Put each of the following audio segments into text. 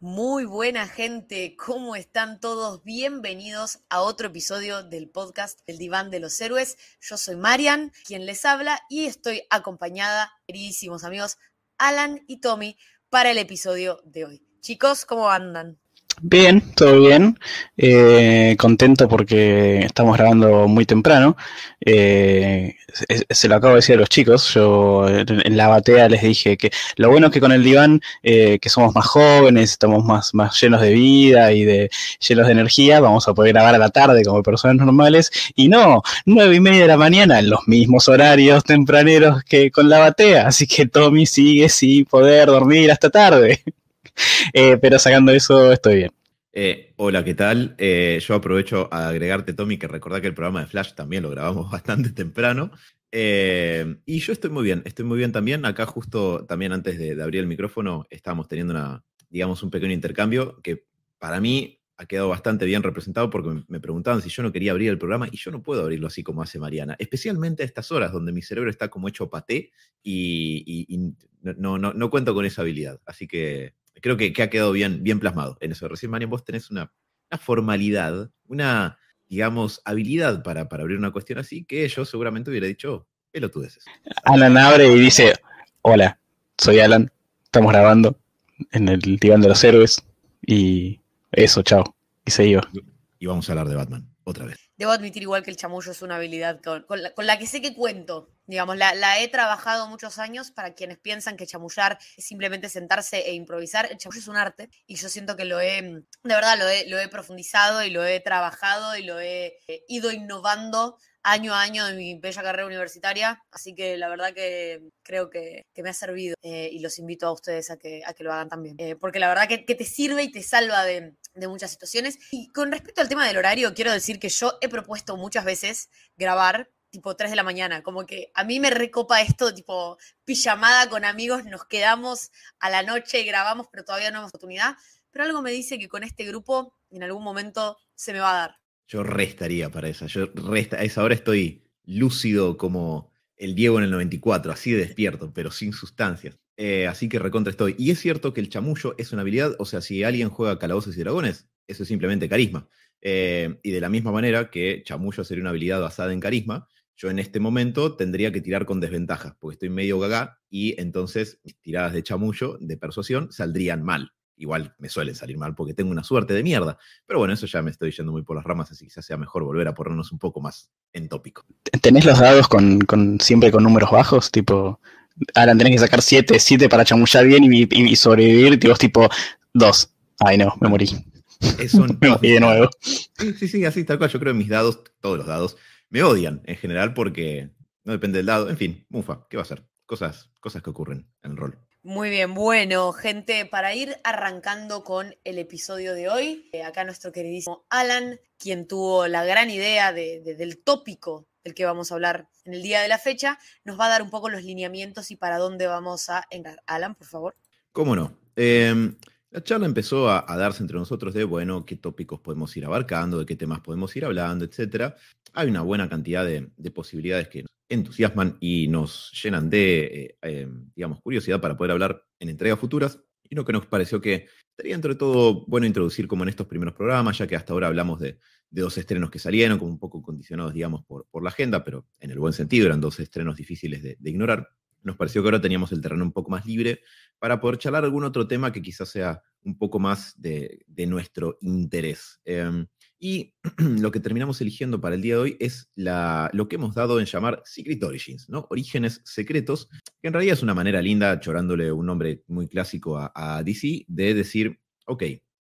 Muy buena gente, ¿cómo están todos? Bienvenidos a otro episodio del podcast El Diván de los Héroes. Yo soy Marian, quien les habla, y estoy acompañada, queridísimos amigos, Alan y Tommy, para el episodio de hoy. Chicos, ¿cómo andan? Bien, todo bien. Contento porque estamos grabando muy temprano. Se lo acabo de decir a los chicos. Yo en la batea les dije que lo bueno es que con el diván, que somos más jóvenes, estamos más llenos de vida y llenos de energía, vamos a poder grabar a la tarde como personas normales. Y no, 9:30 de la mañana, en los mismos horarios tempraneros que con la batea. Así que Tommy sigue sin poder dormir hasta tarde. Pero sacando eso, estoy bien. Hola, ¿qué tal? Yo aprovecho a agregarte, Tommy, que recordá que el programa de Flash también lo grabamos bastante temprano. Y yo estoy muy bien también. Acá justo también antes de abrir el micrófono estábamos teniendo un pequeño intercambio que para mí ha quedado bastante bien representado porque me preguntaban si yo no quería abrir el programa y yo no puedo abrirlo así como hace Mariana, especialmente a estas horas donde mi cerebro está como hecho paté y no cuento con esa habilidad. Así que creo que ha quedado bien plasmado en eso. Recién, Marian, vos tenés una formalidad, digamos, habilidad para abrir una cuestión así que yo seguramente hubiera dicho pelotudeces. Alan abre y dice: hola, soy Alan, estamos grabando en el Diván de los Héroes y eso, chao. Y se iba. Y vamos a hablar de Batman, otra vez. Debo admitir igual que el chamullo es una habilidad con la que sé que cuento. Digamos, la he trabajado muchos años. Para quienes piensan que chamullar es simplemente sentarse e improvisar, el chamullo es un arte y yo siento que de verdad lo he profundizado y lo he trabajado y lo he ido innovando año a año de mi bella carrera universitaria, así que la verdad que creo que me ha servido y los invito a ustedes a que lo hagan también, porque la verdad que te sirve y te salva de muchas situaciones. Y con respecto al tema del horario, quiero decir que yo he propuesto muchas veces grabar tipo 3 de la mañana, como que a mí me recopa esto, tipo pijamada con amigos, nos quedamos a la noche y grabamos, pero todavía no hemos oportunidad, pero algo me dice que con este grupo en algún momento se me va a dar. Yo restaría para esa. A esa hora estoy lúcido como el Diego en el 94, así de despierto, pero sin sustancias. Así que recontra estoy. Y es cierto que el chamullo es una habilidad, o sea, si alguien juega Calabozos y Dragones, eso es simplemente carisma. Y de la misma manera que chamullo sería una habilidad basada en carisma, yo en este momento tendría que tirar con desventajas, porque estoy medio gaga y entonces mis tiradas de chamullo, de persuasión, saldrían mal. Igual me suelen salir mal porque tengo una suerte de mierda. Pero bueno, eso ya me estoy yendo muy por las ramas, así que quizás sea mejor volver a ponernos un poco más en tópico. ¿Tenés los dados siempre con números bajos? Tipo, Alan, tenés que sacar 7 para chamullar bien y sobrevivir. Tipo 2. Ay, no, me morí. Me morí de nuevo. Sí, así tal cual. Yo creo que mis dados, todos los dados, me odian en general porque no depende del dado. En fin, mufa, ¿qué va a ser? Cosas que ocurren en el rol. Muy bien, bueno, gente, para ir arrancando con el episodio de hoy, acá nuestro queridísimo Alan, quien tuvo la gran idea del tópico del que vamos a hablar en el día de la fecha, nos va a dar un poco los lineamientos y para dónde vamos a entrar. Alan, por favor. ¿Cómo no? La charla empezó a darse entre nosotros de, bueno, qué tópicos podemos ir abarcando, de qué temas podemos ir hablando, etc. Hay una buena cantidad de posibilidades que nos entusiasman y nos llenan de, digamos, curiosidad para poder hablar en entregas futuras. Y lo que nos pareció que estaría entre todo bueno introducir como en estos primeros programas, ya que hasta ahora hablamos de 2 estrenos que salieron, como un poco condicionados, digamos, por la agenda, pero en el buen sentido, eran 2 estrenos difíciles de ignorar. Nos pareció que ahora teníamos el terreno un poco más libre para poder charlar algún otro tema que quizás sea un poco más de nuestro interés. Y lo que terminamos eligiendo para el día de hoy es lo que hemos dado en llamar Secret Origins, ¿no? Orígenes secretos, que en realidad es una manera linda, chorándole un nombre muy clásico a DC, de decir, ok,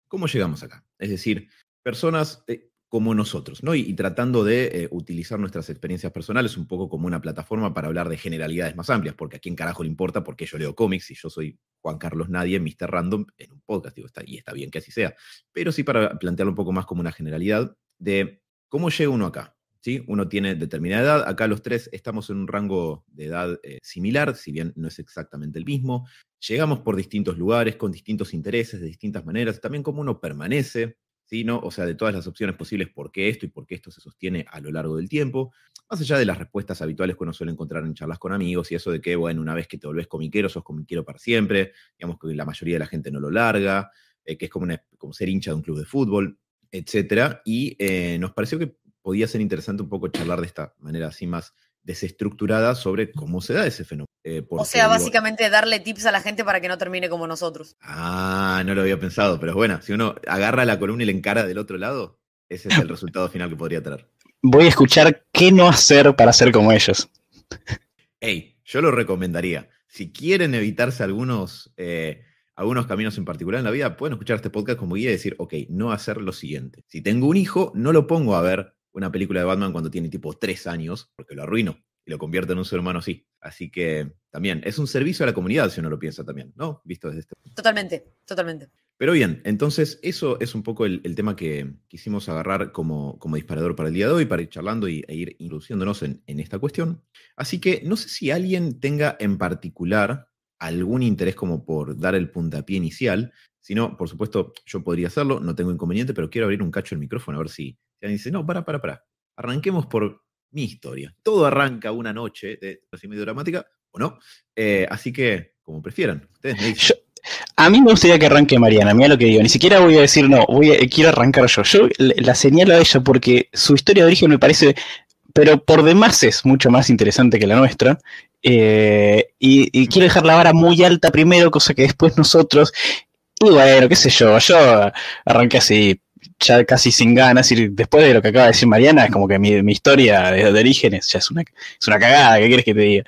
¿cómo llegamos acá? Es decir, personas como nosotros, ¿no? Y tratando de utilizar nuestras experiencias personales un poco como una plataforma para hablar de generalidades más amplias, porque a quién carajo le importa por qué yo leo cómics y yo soy Juan Carlos Nadie, Mr. Random, en un podcast, digo, y está bien que así sea, pero sí para plantearlo un poco más como una generalidad de cómo llega uno acá, ¿sí? Uno tiene determinada edad, acá los 3 estamos en un rango de edad similar, si bien no es exactamente el mismo, llegamos por distintos lugares, con distintos intereses, de distintas maneras, también cómo uno permanece, ¿sí? ¿No? O sea, de todas las opciones posibles, por qué esto y por qué esto se sostiene a lo largo del tiempo, más allá de las respuestas habituales que uno suele encontrar en charlas con amigos y eso de que, bueno, una vez que te volvés comiquero, sos comiquero para siempre, digamos que la mayoría de la gente no lo larga, que es como ser hincha de un club de fútbol, etcétera. Y nos pareció que podía ser interesante un poco charlar de esta manera así más desestructurada sobre cómo se da ese fenómeno. O sea, básicamente darle tips a la gente para que no termine como nosotros. No lo había pensado, pero bueno, si uno agarra la columna y la encara del otro lado, ese es el resultado final que podría tener. Voy a escuchar qué no hacer para ser como ellos. Yo lo recomendaría. Si quieren evitarse algunos caminos en particular en la vida, pueden escuchar este podcast como guía y decir, ok, no hacer lo siguiente. Si tengo un hijo, no lo pongo a ver una película de Batman cuando tiene tipo 3 años, porque lo arruino y lo convierte en un ser humano así. Así que también es un servicio a la comunidad si uno lo piensa también, ¿no? Visto desde este punto. Totalmente. Pero bien, entonces eso es un poco el tema que quisimos agarrar como disparador para el día de hoy, para ir charlando e ir introduciéndonos en esta cuestión. Así que no sé si alguien tenga en particular algún interés como por dar el puntapié inicial. Si no, por supuesto, yo podría hacerlo, no tengo inconveniente, pero quiero abrir un cacho el micrófono a ver si alguien dice, no, para. Arranquemos por mi historia. Todo arranca una noche de así medio dramática, o no. Así que, como prefieran, ustedes me dicen. A mí me gustaría que arranque Mariana, mira lo que digo. Ni siquiera voy a decir no, quiero arrancar yo. Yo la señalo a ella porque su historia de origen me parece, pero por demás es mucho más interesante que la nuestra. Y quiero dejar la vara muy alta primero, cosa que después nosotros. Y bueno, qué sé yo arranqué así, ya casi sin ganas. Y después de lo que acaba de decir Mariana, es como que mi historia de orígenes ya es una cagada, ¿qué quieres que te diga?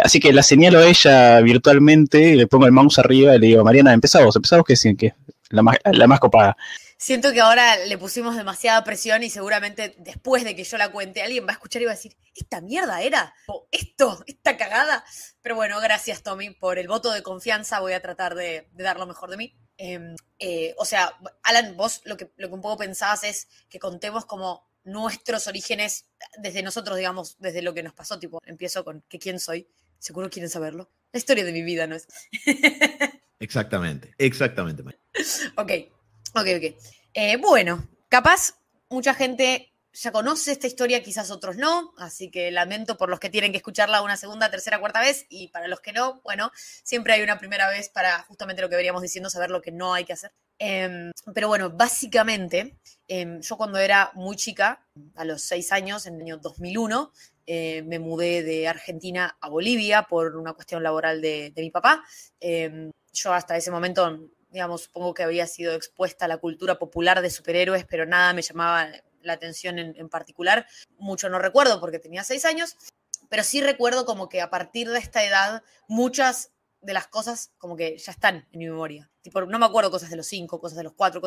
Así que la señalo a ella virtualmente, le pongo el mouse arriba y le digo, Mariana, empezá vos que es la más copada. Siento que ahora le pusimos demasiada presión y seguramente después de que yo la cuente, alguien va a escuchar y va a decir, ¿esta mierda era? ¿O esta cagada? Pero bueno, gracias, Tommy, por el voto de confianza. Voy a tratar de dar lo mejor de mí. O sea, Alan, vos lo que un poco pensabas es que contemos como nuestros orígenes desde nosotros, digamos, desde lo que nos pasó. Tipo, empiezo con que quién soy. Seguro quieren saberlo. La historia de mi vida, ¿no es? Exactamente. Ok. Bueno, capaz mucha gente ya conoce esta historia, quizás otros no, así que lamento por los que tienen que escucharla una segunda, tercera, cuarta vez, y para los que no, bueno, siempre hay una primera vez para justamente lo que veníamos diciendo, saber lo que no hay que hacer. Pero bueno, básicamente, yo cuando era muy chica, a los 6 años, en el año 2001, me mudé de Argentina a Bolivia por una cuestión laboral de mi papá. Yo hasta ese momento, digamos, supongo que había sido expuesta a la cultura popular de superhéroes, pero nada me llamaba la atención en particular. Mucho no recuerdo porque tenía 6 años, pero sí recuerdo como que a partir de esta edad muchas de las cosas como que ya están en mi memoria. Tipo, no me acuerdo cosas de los 5, cosas de los 4,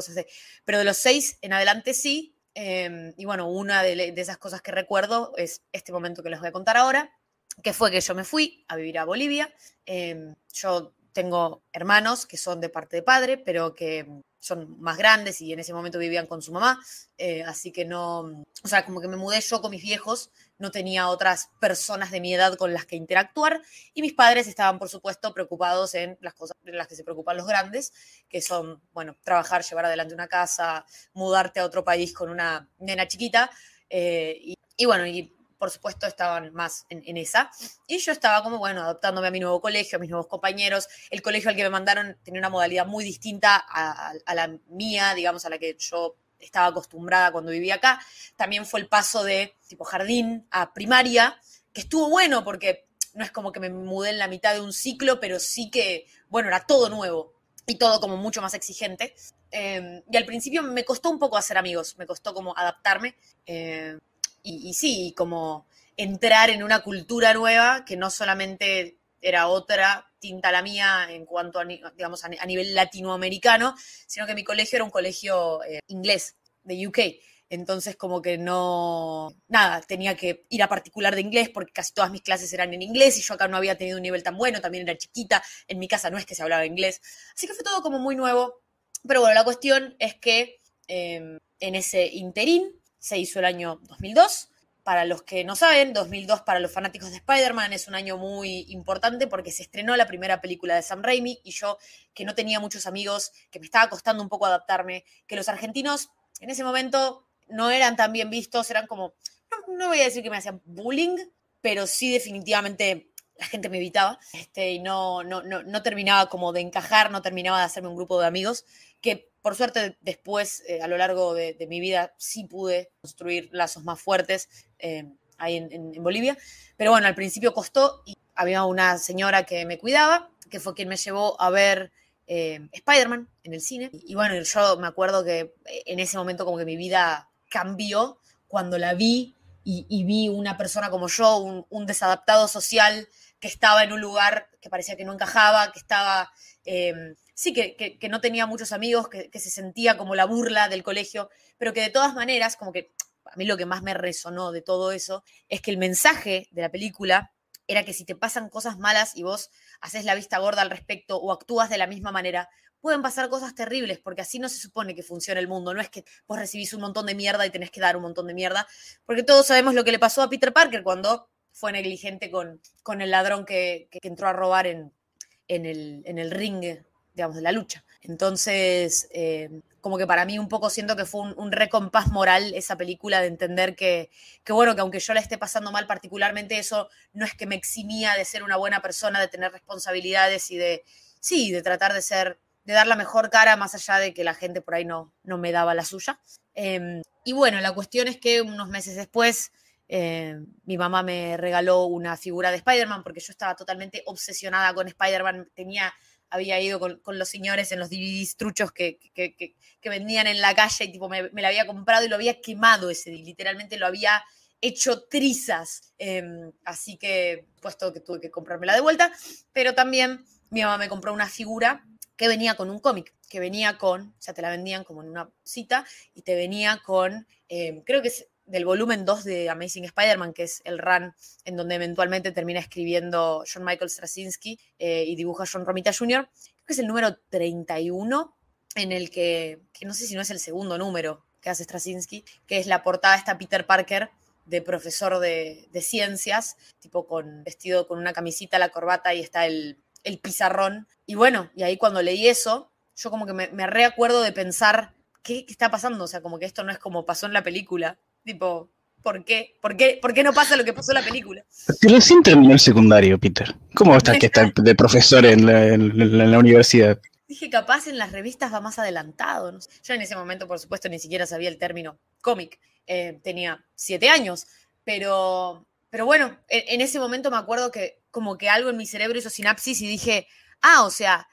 pero de los 6 en adelante sí. Y bueno, una de esas cosas que recuerdo es este momento que les voy a contar ahora, que fue que yo me fui a vivir a Bolivia. Yo tengo hermanos que son de parte de padre, pero que son más grandes y en ese momento vivían con su mamá, así que no, o sea, como que me mudé yo con mis viejos, no tenía otras personas de mi edad con las que interactuar y mis padres estaban, por supuesto, preocupados en las cosas en las que se preocupan los grandes, que son, bueno, trabajar, llevar adelante una casa, mudarte a otro país con una nena chiquita, y bueno, y por supuesto estaban más en esa. Y yo estaba como, bueno, adaptándome a mi nuevo colegio, a mis nuevos compañeros. El colegio al que me mandaron tenía una modalidad muy distinta a la mía, digamos, a la que yo estaba acostumbrada cuando vivía acá. También fue el paso de tipo jardín a primaria, que estuvo bueno porque no es como que me mudé en la mitad de un ciclo, pero sí que, bueno, era todo nuevo y todo como mucho más exigente. Y al principio me costó un poco hacer amigos, me costó como adaptarme. Y sí, como entrar en una cultura nueva que no solamente era otra tinta a la mía en cuanto a, digamos, a nivel latinoamericano, sino que mi colegio era un colegio inglés, de UK. Entonces como que no, nada, tenía que ir a particular de inglés porque casi todas mis clases eran en inglés y yo acá no había tenido un nivel tan bueno, también era chiquita, en mi casa no es que se hablaba inglés. Así que fue todo como muy nuevo. Pero bueno, la cuestión es que en ese interín se hizo el año 2002. Para los que no saben, 2002 para los fanáticos de Spider-Man es un año muy importante porque se estrenó la primera película de Sam Raimi y yo, que no tenía muchos amigos, que me estaba costando un poco adaptarme, que los argentinos en ese momento no eran tan bien vistos, eran como, no voy a decir que me hacían bullying, pero sí definitivamente la gente me evitaba y no terminaba como de encajar, no terminaba de hacerme un grupo de amigos que Por suerte, después, a lo largo de mi vida, sí pude construir lazos más fuertes ahí en Bolivia. Pero bueno, al principio costó y había una señora que me cuidaba, que fue quien me llevó a ver Spider-Man en el cine. Y bueno, yo me acuerdo que en ese momento como que mi vida cambió cuando la vi y vi una persona como yo, un desadaptado social que estaba en un lugar que parecía que no encajaba, que estaba... sí, que no tenía muchos amigos, que se sentía como la burla del colegio, pero que de todas maneras, como que a mí lo que más me resonó de todo eso es que el mensaje de la película era que si te pasan cosas malas y vos haces la vista gorda al respecto o actúas de la misma manera, pueden pasar cosas terribles, porque así no se supone que funciona el mundo. No es que vos recibís un montón de mierda y tenés que dar un montón de mierda, porque todos sabemos lo que le pasó a Peter Parker cuando fue negligente con el ladrón que entró a robar en el ring, digamos, de la lucha. Entonces, como que para mí un poco siento que fue un recompás moral esa película, de entender bueno, que aunque yo la esté pasando mal particularmente, eso no es que me eximía de ser una buena persona, de tener responsabilidades y de tratar de dar la mejor cara, más allá de que la gente por ahí no me daba la suya. Y bueno, la cuestión es que unos meses después mi mamá me regaló una figura de Spider-Man, porque yo estaba totalmente obsesionada con Spider-Man. Había ido con los señores en los DVDs truchos que vendían en la calle y tipo me la había comprado y lo había quemado ese día, literalmente lo había hecho trizas. Así que, puesto que tuve que comprármela de vuelta, pero también mi mamá me compró una figura que venía con un cómic, que venía con, o sea, te la vendían como en una cita y te venía con, creo que es del volumen 2 de Amazing Spider-Man, que es el run en donde eventualmente termina escribiendo John Michael Straczynski y dibuja John Romita Jr. Creo que es el número 31, en el que no sé si no es el segundo número que hace Straczynski, que es la portada esta Peter Parker de profesor de ciencias, tipo vestido con una camisita, la corbata y está el pizarrón. Y bueno, y ahí cuando leí eso, yo como que me reacuerdo de pensar, ¿qué está pasando? O sea, como que esto no es como pasó en la película. Tipo, ¿por qué? ¿Por qué no pasa lo que pasó en la película? Si recién terminó el secundario, Peter. ¿Cómo estás que está de profesor en la universidad? Dije, capaz en las revistas va más adelantado. No sé. Yo en ese momento, por supuesto, ni siquiera sabía el término cómic. Tenía 7 años. Pero bueno, en ese momento me acuerdo que como que algo en mi cerebro hizo sinapsis y dije, o sea,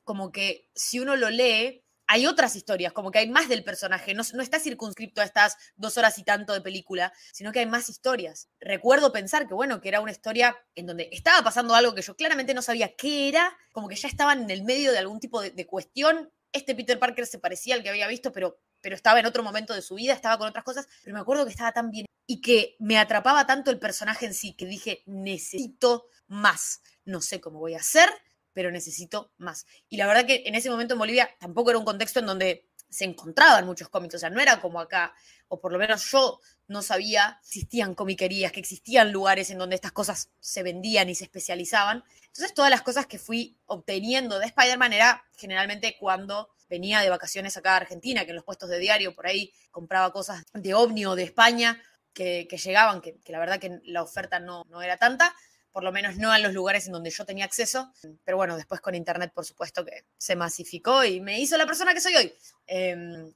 como que si uno lo lee, hay otras historias, como que hay más del personaje, no está circunscripto a estas 2 horas y tanto de película, sino que hay más historias. Recuerdo pensar que, bueno, que era una historia en donde estaba pasando algo que yo claramente no sabía qué era, como que ya estaban en el medio de algún tipo de cuestión. Este Peter Parker se parecía al que había visto, pero estaba en otro momento de su vida, estaba con otras cosas, pero me acuerdo que estaba tan bien y que me atrapaba tanto el personaje en sí, que dije, necesito más. No sé cómo voy a hacer, pero necesito más. Y la verdad que en ese momento en Bolivia tampoco era un contexto en donde se encontraban muchos cómics, o sea, no era como acá, o por lo menos yo no sabía que existían comiquerías, que existían lugares en donde estas cosas se vendían y se especializaban. Entonces todas las cosas que fui obteniendo de Spider-Man era generalmente cuando venía de vacaciones acá a Argentina, que en los puestos de diario por ahí compraba cosas de OVNI o de España que llegaban, que la verdad que la oferta no era tanta, por lo menos no en los lugares en donde yo tenía acceso, pero bueno, después con internet por supuesto que se masificó y me hizo la persona que soy hoy.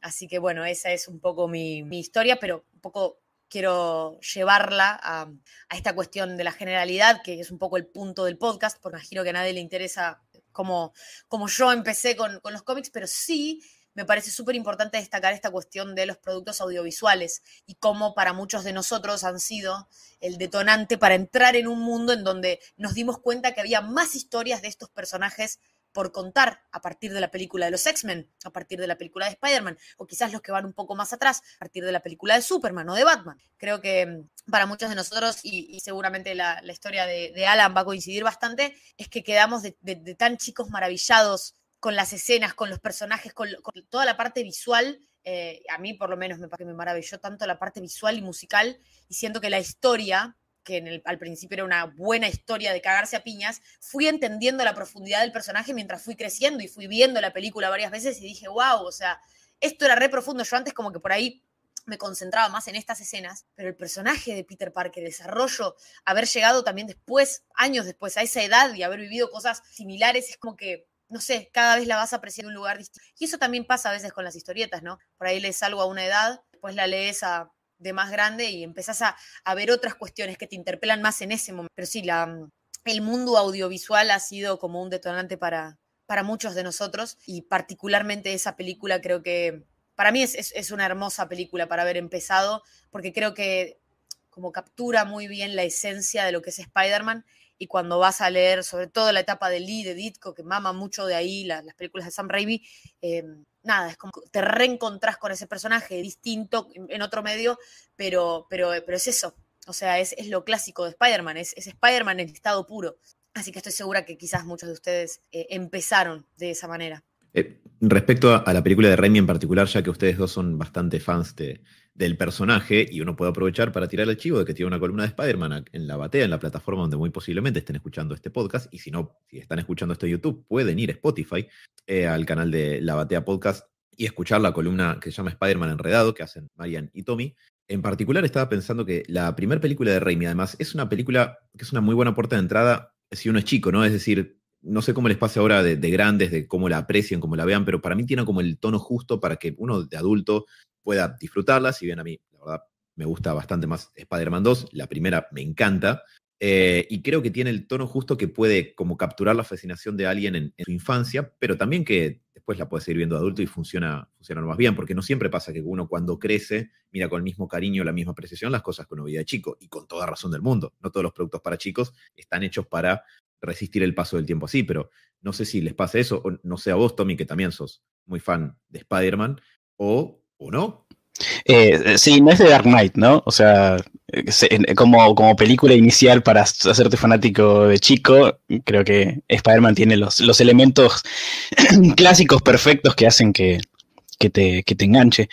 Así que bueno, esa es un poco mi historia, pero un poco quiero llevarla a esta cuestión de la generalidad, que es un poco el punto del podcast, porque imagino que a nadie le interesa como yo empecé con los cómics, pero sí me parece súper importante destacar esta cuestión de los productos audiovisuales y cómo para muchos de nosotros han sido el detonante para entrar en un mundo en donde nos dimos cuenta que había más historias de estos personajes por contar a partir de la película de los X-Men, a partir de la película de Spider-Man, o quizás los que van un poco más atrás, a partir de la película de Superman o de Batman. Creo que para muchos de nosotros, y seguramente la historia de Alan va a coincidir bastante, es que quedamos de tan chicos maravillados con las escenas, con los personajes, con toda la parte visual. A mí por lo menos me maravilló tanto la parte visual y musical, y siento que la historia, que al principio era una buena historia de cagarse a piñas, fui entendiendo la profundidad del personaje mientras fui creciendo y fui viendo la película varias veces y dije, wow, o sea, esto era re profundo. Yo antes como que por ahí me concentraba más en estas escenas, pero el personaje de Peter Parker, el desarrollo, haber llegado también después, años después, a esa edad y haber vivido cosas similares, es como que no sé, cada vez la vas apreciando en un lugar distinto. Y eso también pasa a veces con las historietas, ¿no? Por ahí lees algo a una edad, después la lees de más grande y empezás a ver otras cuestiones que te interpelan más en ese momento. Pero sí, el mundo audiovisual ha sido como un detonante para muchos de nosotros, y particularmente esa película creo que para mí es una hermosa película para haber empezado, porque creo que como captura muy bien la esencia de lo que es Spider-Man, y cuando vas a leer sobre todo la etapa de Lee, de Ditko, que mama mucho de ahí las películas de Sam Raimi, nada, es como te reencontrás con ese personaje distinto en otro medio, pero es eso, o sea, es lo clásico de Spider-Man, es Spider-Man en estado puro. Así que estoy segura que quizás muchos de ustedes empezaron de esa manera. Respecto a la película de Raimi en particular, ya que ustedes dos son bastante fans del personaje, y uno puede aprovechar para tirar el chivo de que tiene una columna de Spider-Man en La Batea, en la plataforma donde muy posiblemente estén escuchando este podcast, y si no, si están escuchando esto en YouTube, pueden ir a Spotify, al canal de La Batea Podcast, y escuchar la columna que se llama Spider-Man Enredado, que hacen Marian y Tommy. En particular estaba pensando que la primera película de Raimi, además, es una película que es una muy buena puerta de entrada si uno es chico, ¿no? Es decir, no sé cómo les pase ahora de grandes, de cómo la aprecien, cómo la vean, pero para mí tiene como el tono justo para que uno de adulto pueda disfrutarla. Si bien a mí, la verdad, me gusta bastante más Spider-Man 2, la primera me encanta, y creo que tiene el tono justo que puede como capturar la fascinación de alguien en su infancia, pero también que después la puede seguir viendo de adulto y funciona más bien, porque no siempre pasa que uno cuando crece mira con el mismo cariño, la misma apreciación las cosas que uno veía de chico, y con toda razón del mundo. No todos los productos para chicos están hechos para resistir el paso del tiempo así, pero no sé si les pasa eso, o no sé a vos, Tommy, que también sos muy fan de Spider-Man, o no. Sí, no es de Dark Knight, ¿no? O sea, como película inicial para hacerte fanático de chico, creo que Spider-Man tiene los elementos clásicos perfectos que hacen que te enganche.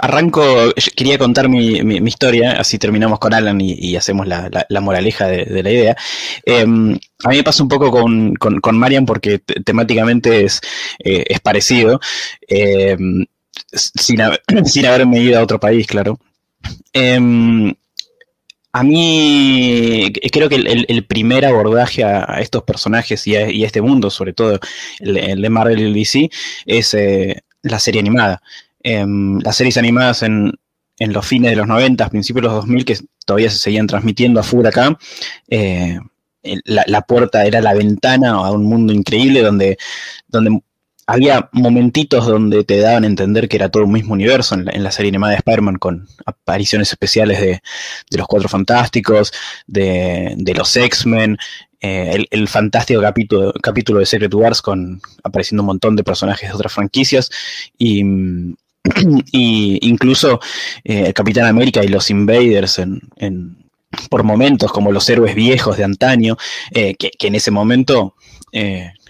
Arranco, quería contar mi historia, así terminamos con Alan y hacemos la moraleja de la idea. A mí me pasa un poco con Marian porque temáticamente es parecido, sin haberme ido a otro país, claro. A mí creo que el primer abordaje a estos personajes y a este mundo, sobre todo el de Marvel y el DC, es la serie animada. Las series animadas en los fines de los 90, principios de los 2000, que todavía se seguían transmitiendo a full acá, la puerta era la ventana a un mundo increíble donde había momentitos donde te daban a entender que era todo un mismo universo en la serie animada de Spider-Man, con apariciones especiales de los Cuatro Fantásticos, de los X-Men, el fantástico capítulo de Secret Wars apareciendo un montón de personajes de otras franquicias, y incluso el Capitán América y los Invaders por momentos, como los héroes viejos de antaño, que en ese momento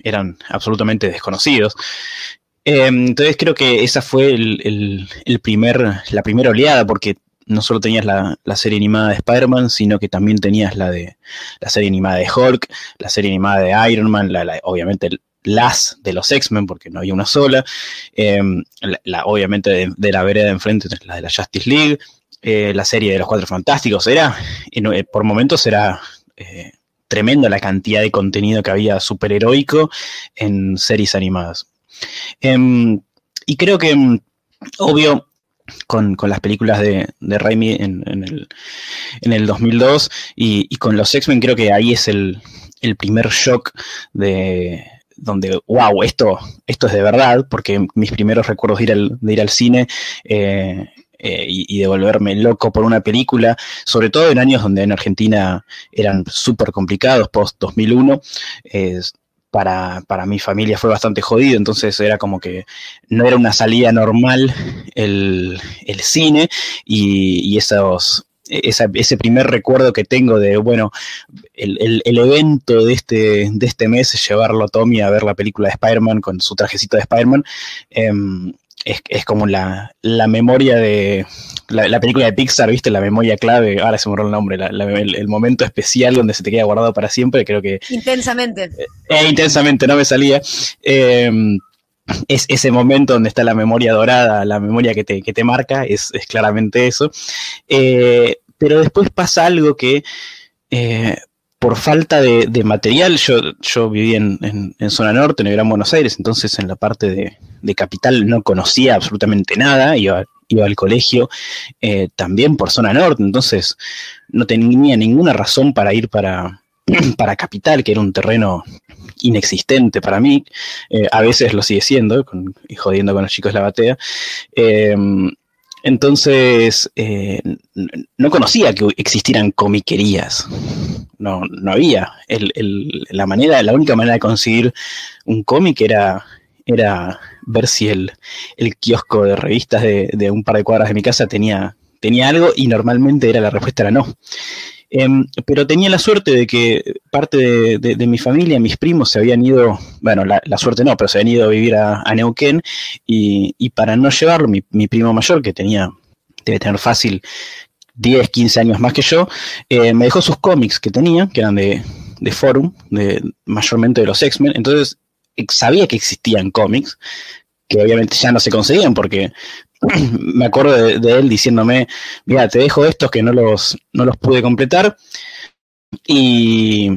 eran absolutamente desconocidos. Entonces creo que esa fue la primera oleada, porque no solo tenías la serie animada de Spider-Man, sino que también tenías la serie animada de Hulk, la serie animada de Iron Man, obviamente las de los X-Men, porque no había una sola, obviamente de la vereda de enfrente, la de la Justice League, la serie de los Cuatro Fantásticos. Por momentos era tremenda la cantidad de contenido que había superheroico en series animadas. Y creo que, obvio, con las películas de Raimi en el 2002 y con los X-Men, creo que ahí es el primer shock donde, wow, esto es de verdad, porque mis primeros recuerdos de ir al cine y de volverme loco por una película, sobre todo en años donde en Argentina eran súper complicados, post 2001, para mi familia fue bastante jodido, entonces era como que no era una salida normal el cine, y ese primer recuerdo que tengo de, bueno, el evento de este mes es llevarlo a Tommy a ver la película de Spider-Man con su trajecito de Spider-Man. Es como la memoria de la película de Pixar, ¿viste? La memoria clave, ahora se me borró el nombre, el momento especial donde se te queda guardado para siempre, creo que... Intensamente. Intensamente, no me salía. Es ese momento donde está la memoria dorada, la memoria que te marca, es claramente eso. Pero después pasa algo que por falta de material, yo viví en zona norte, en el Gran Buenos Aires, entonces en la parte de capital no conocía absolutamente nada, iba al colegio también por zona norte, entonces no tenía ninguna razón para ir para capital, que era un terreno inexistente para mí, a veces lo sigue siendo, y jodiendo con los chicos de la batea. Entonces, no conocía que existieran comiquerías. No había. La única manera de conseguir un cómic era ver si el kiosco de revistas de un par de cuadras de mi casa tenía algo, y normalmente la respuesta era no. Pero tenía la suerte de que parte de mi familia, mis primos, se habían ido, bueno, la suerte no, pero se habían ido a vivir a Neuquén, y para no llevarlo, mi primo mayor, que debe tener fácil 10, 15 años más que yo, me dejó sus cómics que tenía, que eran de Forum, mayormente de los X-Men. Entonces sabía que existían cómics, que obviamente ya no se conseguían, porque me acuerdo de él diciéndome, mira, te dejo estos que no los pude completar, y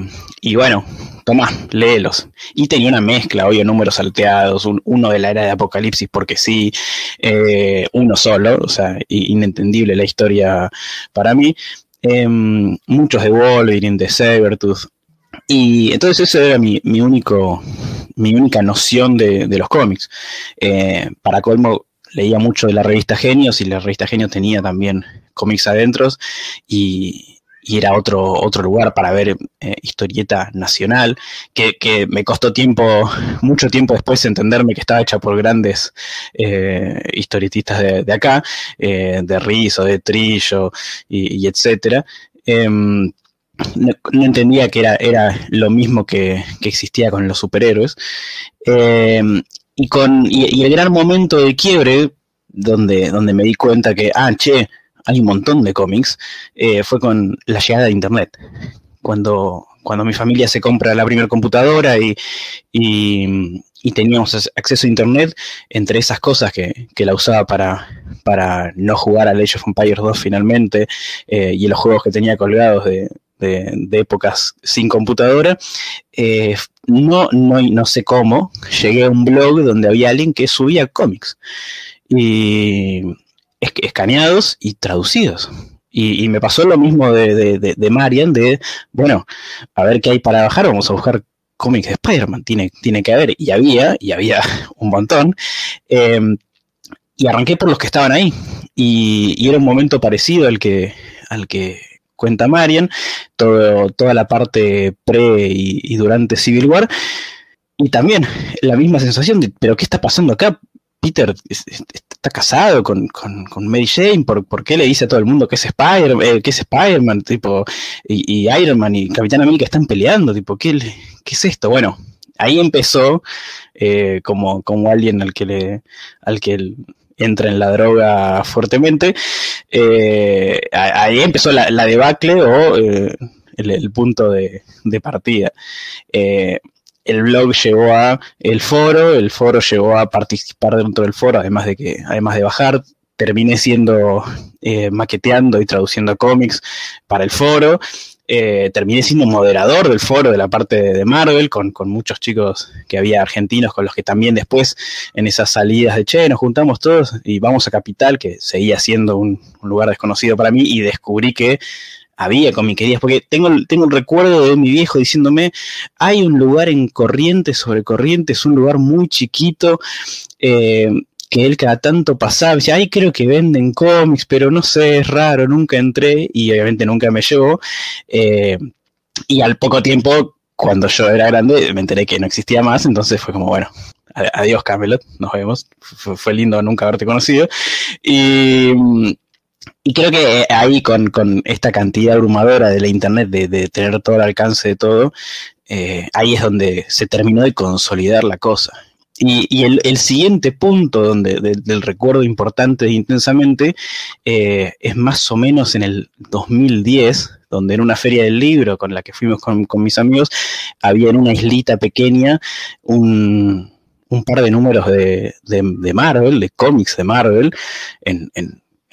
bueno, tomá, léelos. Y tenía una mezcla, obvio, números salteados, uno de la era de Apocalipsis, porque sí, uno solo, o sea, inentendible la historia para mí, muchos de Wolverine, de Sabretooth, y entonces eso era mi única noción de los cómics. Para colmo, leía mucho de la revista Genios, y la revista Genios tenía también cómics adentros, y era otro lugar para ver historieta nacional, que me costó mucho tiempo después entenderme que estaba hecha por grandes historietistas de acá, de Rizzo, de Trillo, y etcétera. No entendía que era lo mismo que existía con los superhéroes. Y el gran momento de quiebre, donde me di cuenta que, hay un montón de cómics, fue con la llegada de Internet. Cuando mi familia se compra la primera computadora y teníamos acceso a Internet, entre esas cosas que la usaba para no jugar a Age of Empires 2 finalmente, y los juegos que tenía colgados de épocas sin computadora, no sé cómo, llegué a un blog donde había alguien que subía cómics, y escaneados y traducidos. Y me pasó lo mismo de Marian, bueno, a ver qué hay para bajar, vamos a buscar cómics de Spider-Man, tiene que haber, y había un montón, y arranqué por los que estaban ahí, y era un momento parecido al que cuenta Marian, toda la parte pre y durante Civil War, y también la misma sensación de, ¿pero qué está pasando acá? Peter está casado con Mary Jane, ¿por qué le dice a todo el mundo que es Spider-Man, tipo, y Iron Man y Capitán América están peleando, tipo, ¿qué es esto? Bueno, ahí empezó como alguien al que entra en la droga fuertemente, ahí empezó la debacle, o el punto de partida. El blog llegó a el foro llegó a participar dentro del foro, además de bajar, terminé siendo maqueteando y traduciendo cómics para el foro, terminé siendo moderador del foro de la parte de Marvel, con muchos chicos que había argentinos, con los que también después en esas salidas de nos juntamos todos y vamos a Capital, que seguía siendo un lugar desconocido para mí, y descubrí que había comiquerías, porque tengo el recuerdo de mi viejo diciéndome, hay un lugar en Corrientes, sobre Corrientes, un lugar muy chiquito, que él cada tanto pasaba, y decía, ay, creo que venden cómics, pero no sé, es raro, nunca entré, y obviamente nunca me llevó, y al poco tiempo, cuando yo era grande, me enteré que no existía más, entonces fue como, bueno, adiós Camelot, nos vemos, fue lindo nunca haberte conocido, y creo que ahí con esta cantidad abrumadora de la internet, de tener todo el alcance de todo, ahí es donde se terminó de consolidar la cosa. Y el siguiente punto del recuerdo importante de Intensamente es más o menos en el 2010, donde en una feria del libro con la que fuimos con mis amigos, había en una islita pequeña un par de números de Marvel, de cómics de Marvel, en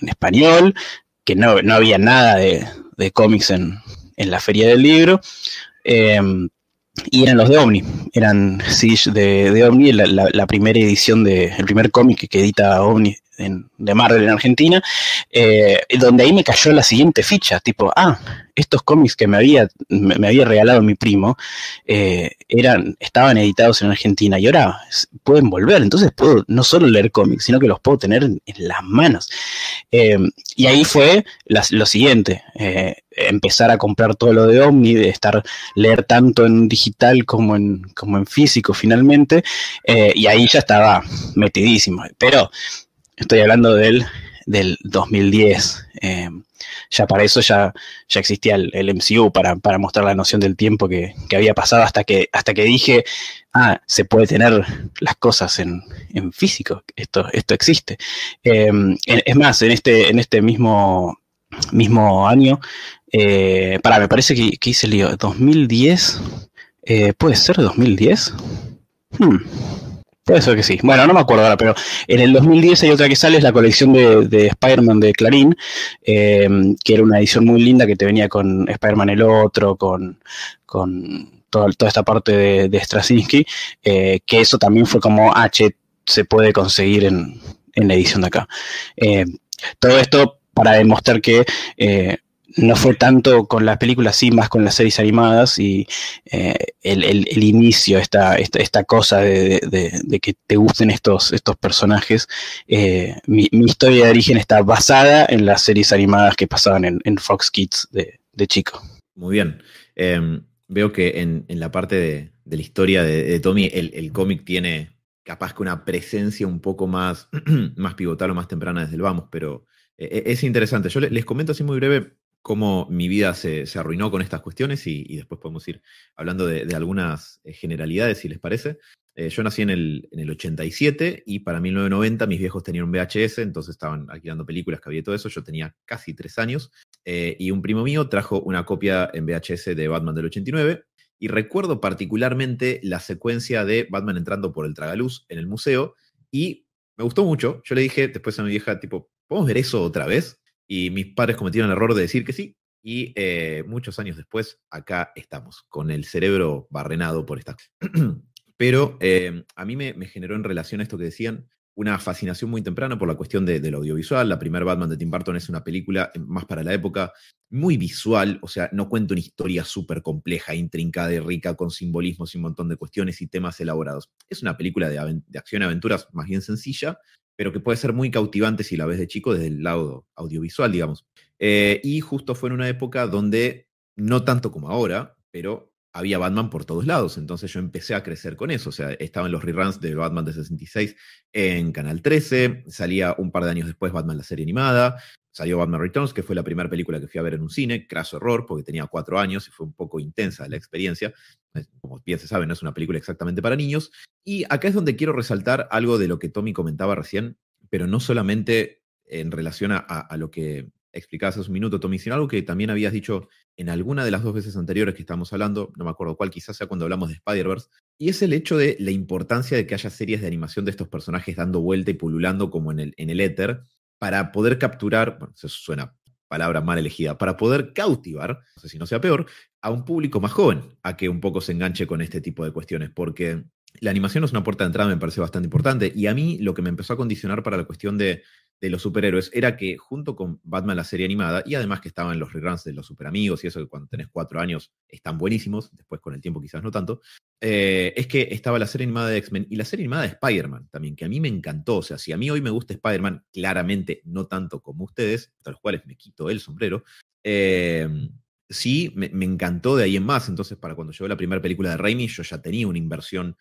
español, que no había nada de cómics en en la Feria del Libro. Y eran los de Omni, eran Siege de Omni, la primera edición, el primer cómic que edita Omni de Marvel en Argentina, donde ahí me cayó la siguiente ficha, tipo, estos cómics que me había regalado mi primo, estaban editados en Argentina y ahora pueden volver, entonces puedo no solo leer cómics, sino que los puedo tener en las manos. Y ahí fue lo siguiente, empezar a comprar todo lo de Omni, de leer tanto en digital como en físico finalmente, y ahí ya estaba metidísimo, pero estoy hablando del 2010, ya para eso ya existía el MCU para mostrar la noción del tiempo que había pasado hasta que dije, se puede tener las cosas en físico, esto existe. Es más, en este mismo año, me parece que hice el lío, 2010, ¿puede ser 2010? Puede ser que sí. Bueno, no me acuerdo ahora, pero en el 2010 hay otra que sale, es la colección de Spider-Man de Clarín, que era una edición muy linda que te venía con Spider-Man el otro, con toda esta parte de Straczynski, que eso también fue como, se puede conseguir en la edición de acá. Todo esto para demostrar que no fue tanto con las películas, sí, más con las series animadas y el inicio, esta cosa de que te gusten estos personajes. Mi historia de origen está basada en las series animadas que pasaban en Fox Kids de chico. Muy bien. Veo que en la parte de la historia de Tommy, el cómic tiene capaz que una presencia un poco más, más pivotal o más temprana desde el vamos, pero es interesante. Yo les comento así muy breve cómo mi vida se arruinó con estas cuestiones y después podemos ir hablando de algunas generalidades, si les parece. Yo nací en el 87 y para 1990 mis viejos tenían un VHS, entonces estaban alquilando películas, que había todo eso. Yo tenía casi 3 años y un primo mío trajo una copia en VHS de Batman del 89 y recuerdo particularmente la secuencia de Batman entrando por el tragaluz en el museo y me gustó mucho. Yo le dije después a mi vieja, tipo, ¿podemos ver eso otra vez? Y mis padres cometieron el error de decir que sí. Y muchos años después, acá estamos, con el cerebro barrenado por esta. Pero a mí me generó en relación a esto que decían, una fascinación muy temprana por la cuestión del audiovisual. La primera Batman de Tim Burton es una película, más para la época, muy visual. O sea, no cuenta una historia súper compleja, intrincada y rica, con simbolismos y un montón de cuestiones y temas elaborados. Es una película de acción y aventuras más bien sencilla, pero que puede ser muy cautivante si la ves de chico desde el lado audiovisual, digamos. Y justo fue en una época donde, no tanto como ahora, pero había Batman por todos lados, entonces yo empecé a crecer con eso. O sea, estaban los reruns de Batman de 66 en Canal 13, salía un par de años después Batman la serie animada, salió Batman Returns, que fue la primera película que fui a ver en un cine, craso error, porque tenía 4 años y fue un poco intensa la experiencia. Como bien se sabe, no es una película exactamente para niños. Y acá es donde quiero resaltar algo de lo que Tommy comentaba recién, pero no solamente en relación a lo que explicabas hace un minuto, Tommy, sino algo que también habías dicho en alguna de las 2 veces anteriores que estábamos hablando, no me acuerdo cuál, quizás sea cuando hablamos de Spider-Verse, y es el hecho de la importancia de que haya series de animación de estos personajes dando vuelta y pululando como en el éter, para poder capturar, bueno, eso suena palabra mal elegida, para poder cautivar, no sé si no sea peor, a un público más joven, a que un poco se enganche con este tipo de cuestiones, porque la animación es una puerta de entrada, me parece bastante importante, y a mí lo que me empezó a condicionar para la cuestión de los superhéroes era que junto con Batman la serie animada, y además que estaban los reruns de los superamigos y eso que cuando tenés 4 años están buenísimos, después con el tiempo quizás no tanto, es que estaba la serie animada de X-Men y la serie animada de Spider-Man también, que a mí me encantó. O sea, si a mí hoy me gusta Spider-Man, claramente no tanto como ustedes, a los cuales me quito el sombrero, sí, me encantó de ahí en más. Entonces, para cuando llegó la primera película de Raimi, yo ya tenía una inversión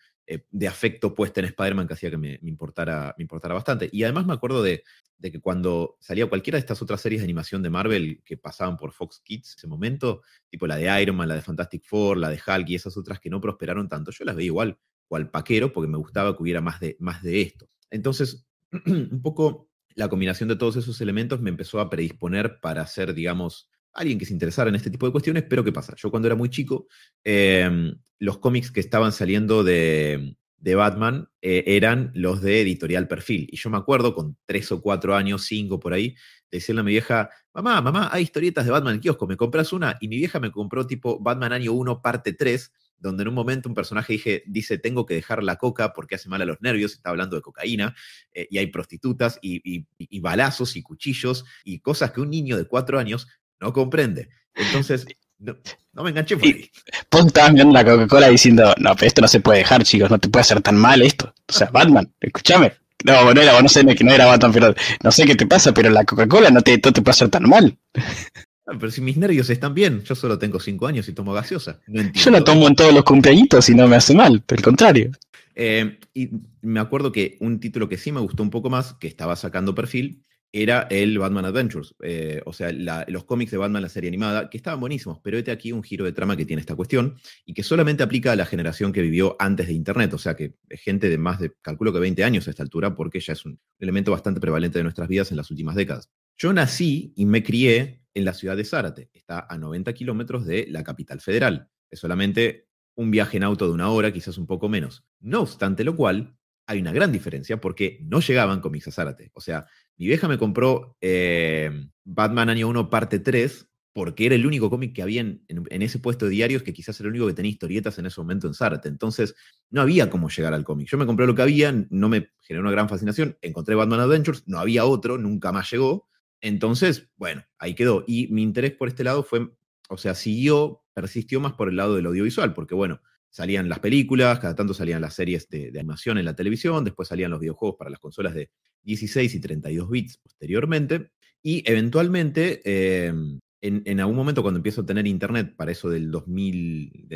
de afecto puesta en Spider-Man que hacía que me importara bastante. Y además me acuerdo de que cuando salía cualquiera de estas otras series de animación de Marvel que pasaban por Fox Kids en ese momento, tipo la de Iron Man, la de Fantastic Four, la de Hulk y esas otras que no prosperaron tanto, yo las veía igual, cual paquero, porque me gustaba que hubiera más de esto. Entonces, un poco la combinación de todos esos elementos me empezó a predisponer para ser, digamos, alguien que se interesara en este tipo de cuestiones. Pero ¿qué pasa? Yo cuando era muy chico, los cómics que estaban saliendo de de Batman eran los de Editorial Perfil. Y yo me acuerdo, con 3 o 4 años, 5 por ahí, decirle a mi vieja, mamá, hay historietas de Batman en el kiosco, ¿me compras una? Y mi vieja me compró tipo Batman Año 1, parte 3, donde en un momento un personaje dice, tengo que dejar la coca porque hace mal a los nervios, está hablando de cocaína, y hay prostitutas, y balazos, y cuchillos, y cosas que un niño de 4 años no comprende. Entonces, no me enganché por ahí. Vos estabas mirando la Coca-Cola diciendo, no, pero esto no se puede dejar, chicos, no te puede hacer tan mal esto. O sea, Batman, escúchame. No sé que no era Batman, pero no sé qué te pasa, pero la Coca-Cola no te puede hacer tan mal. Pero si mis nervios están bien, yo solo tengo 5 años y tomo gaseosa. No entiendo. Yo la tomo en todos los cumpleañitos y no me hace mal, al contrario. Y me acuerdo que un título que sí me gustó un poco más, que estaba sacando Perfil, era el Batman Adventures. O sea, los cómics de Batman, la serie animada, que estaban buenísimos, pero este aquí un giro de trama que tiene esta cuestión y que solamente aplica a la generación que vivió antes de Internet. O sea, que es gente de más de, calculo que 20 años a esta altura, porque ya es un elemento bastante prevalente de nuestras vidas en las últimas décadas. Yo nací y me crié en la ciudad de Zárate. Está a 90 kilómetros de la capital federal. Es solamente un viaje en auto de 1 hora, quizás un poco menos. No obstante lo cual, hay una gran diferencia porque no llegaban cómics a Zárate. O sea, mi vieja me compró Batman Año 1 parte 3 porque era el único cómic que había en ese puesto de diarios, que quizás era el único que tenía historietas en ese momento en Zárate. Entonces, no había cómo llegar al cómic. Yo me compré lo que había, no me generó una gran fascinación. Encontré Batman Adventures, no había otro, nunca más llegó. Entonces, bueno, ahí quedó. Y mi interés por este lado fue, o sea, persistió más por el lado del audiovisual, porque bueno, salían las películas, cada tanto salían las series de animación en la televisión, después salían los videojuegos para las consolas de 16 y 32 bits posteriormente, y eventualmente, en algún momento cuando empiezo a tener internet, para eso del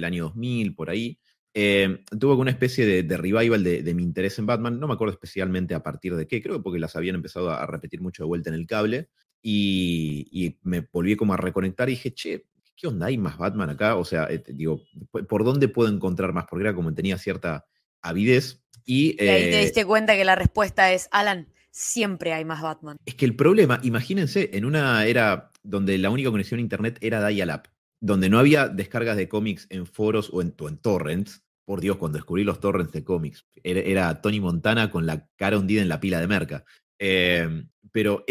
año 2000, por ahí, tuve una especie de revival de mi interés en Batman, no me acuerdo especialmente a partir de qué, creo que porque las habían empezado a repetir mucho de vuelta en el cable, y me volví como a reconectar y dije, che, ¿qué onda? ¿Hay más Batman acá? O sea, digo, ¿por dónde puedo encontrar más? Porque era como tenía cierta avidez. Y ahí te diste cuenta que la respuesta es, Alan, siempre hay más Batman. Es que el problema, imagínense, en una era donde la única conexión a internet era dial-up, donde no había descargas de cómics en foros o en torrents. Por Dios, cuando descubrí los torrents de cómics, era Tony Montana con la cara hundida en la pila de merca. Pero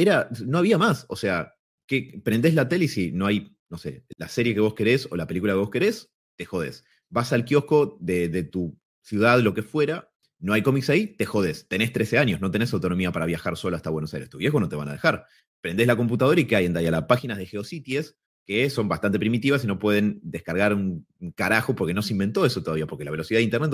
no había más. O sea, que prendés la tele y si no hay, no sé, la serie que vos querés o la película que vos querés, te jodés. Vas al kiosco de tu ciudad, lo que fuera, no hay cómics ahí, te jodes. Tenés 13 años, no tenés autonomía para viajar solo hasta Buenos Aires. Tu viejo no te van a dejar. Prendés la computadora y ¿qué hay en Dial-Up? Páginas de Geocities que son bastante primitivas y no pueden descargar un carajo porque no se inventó eso todavía, porque la velocidad de internet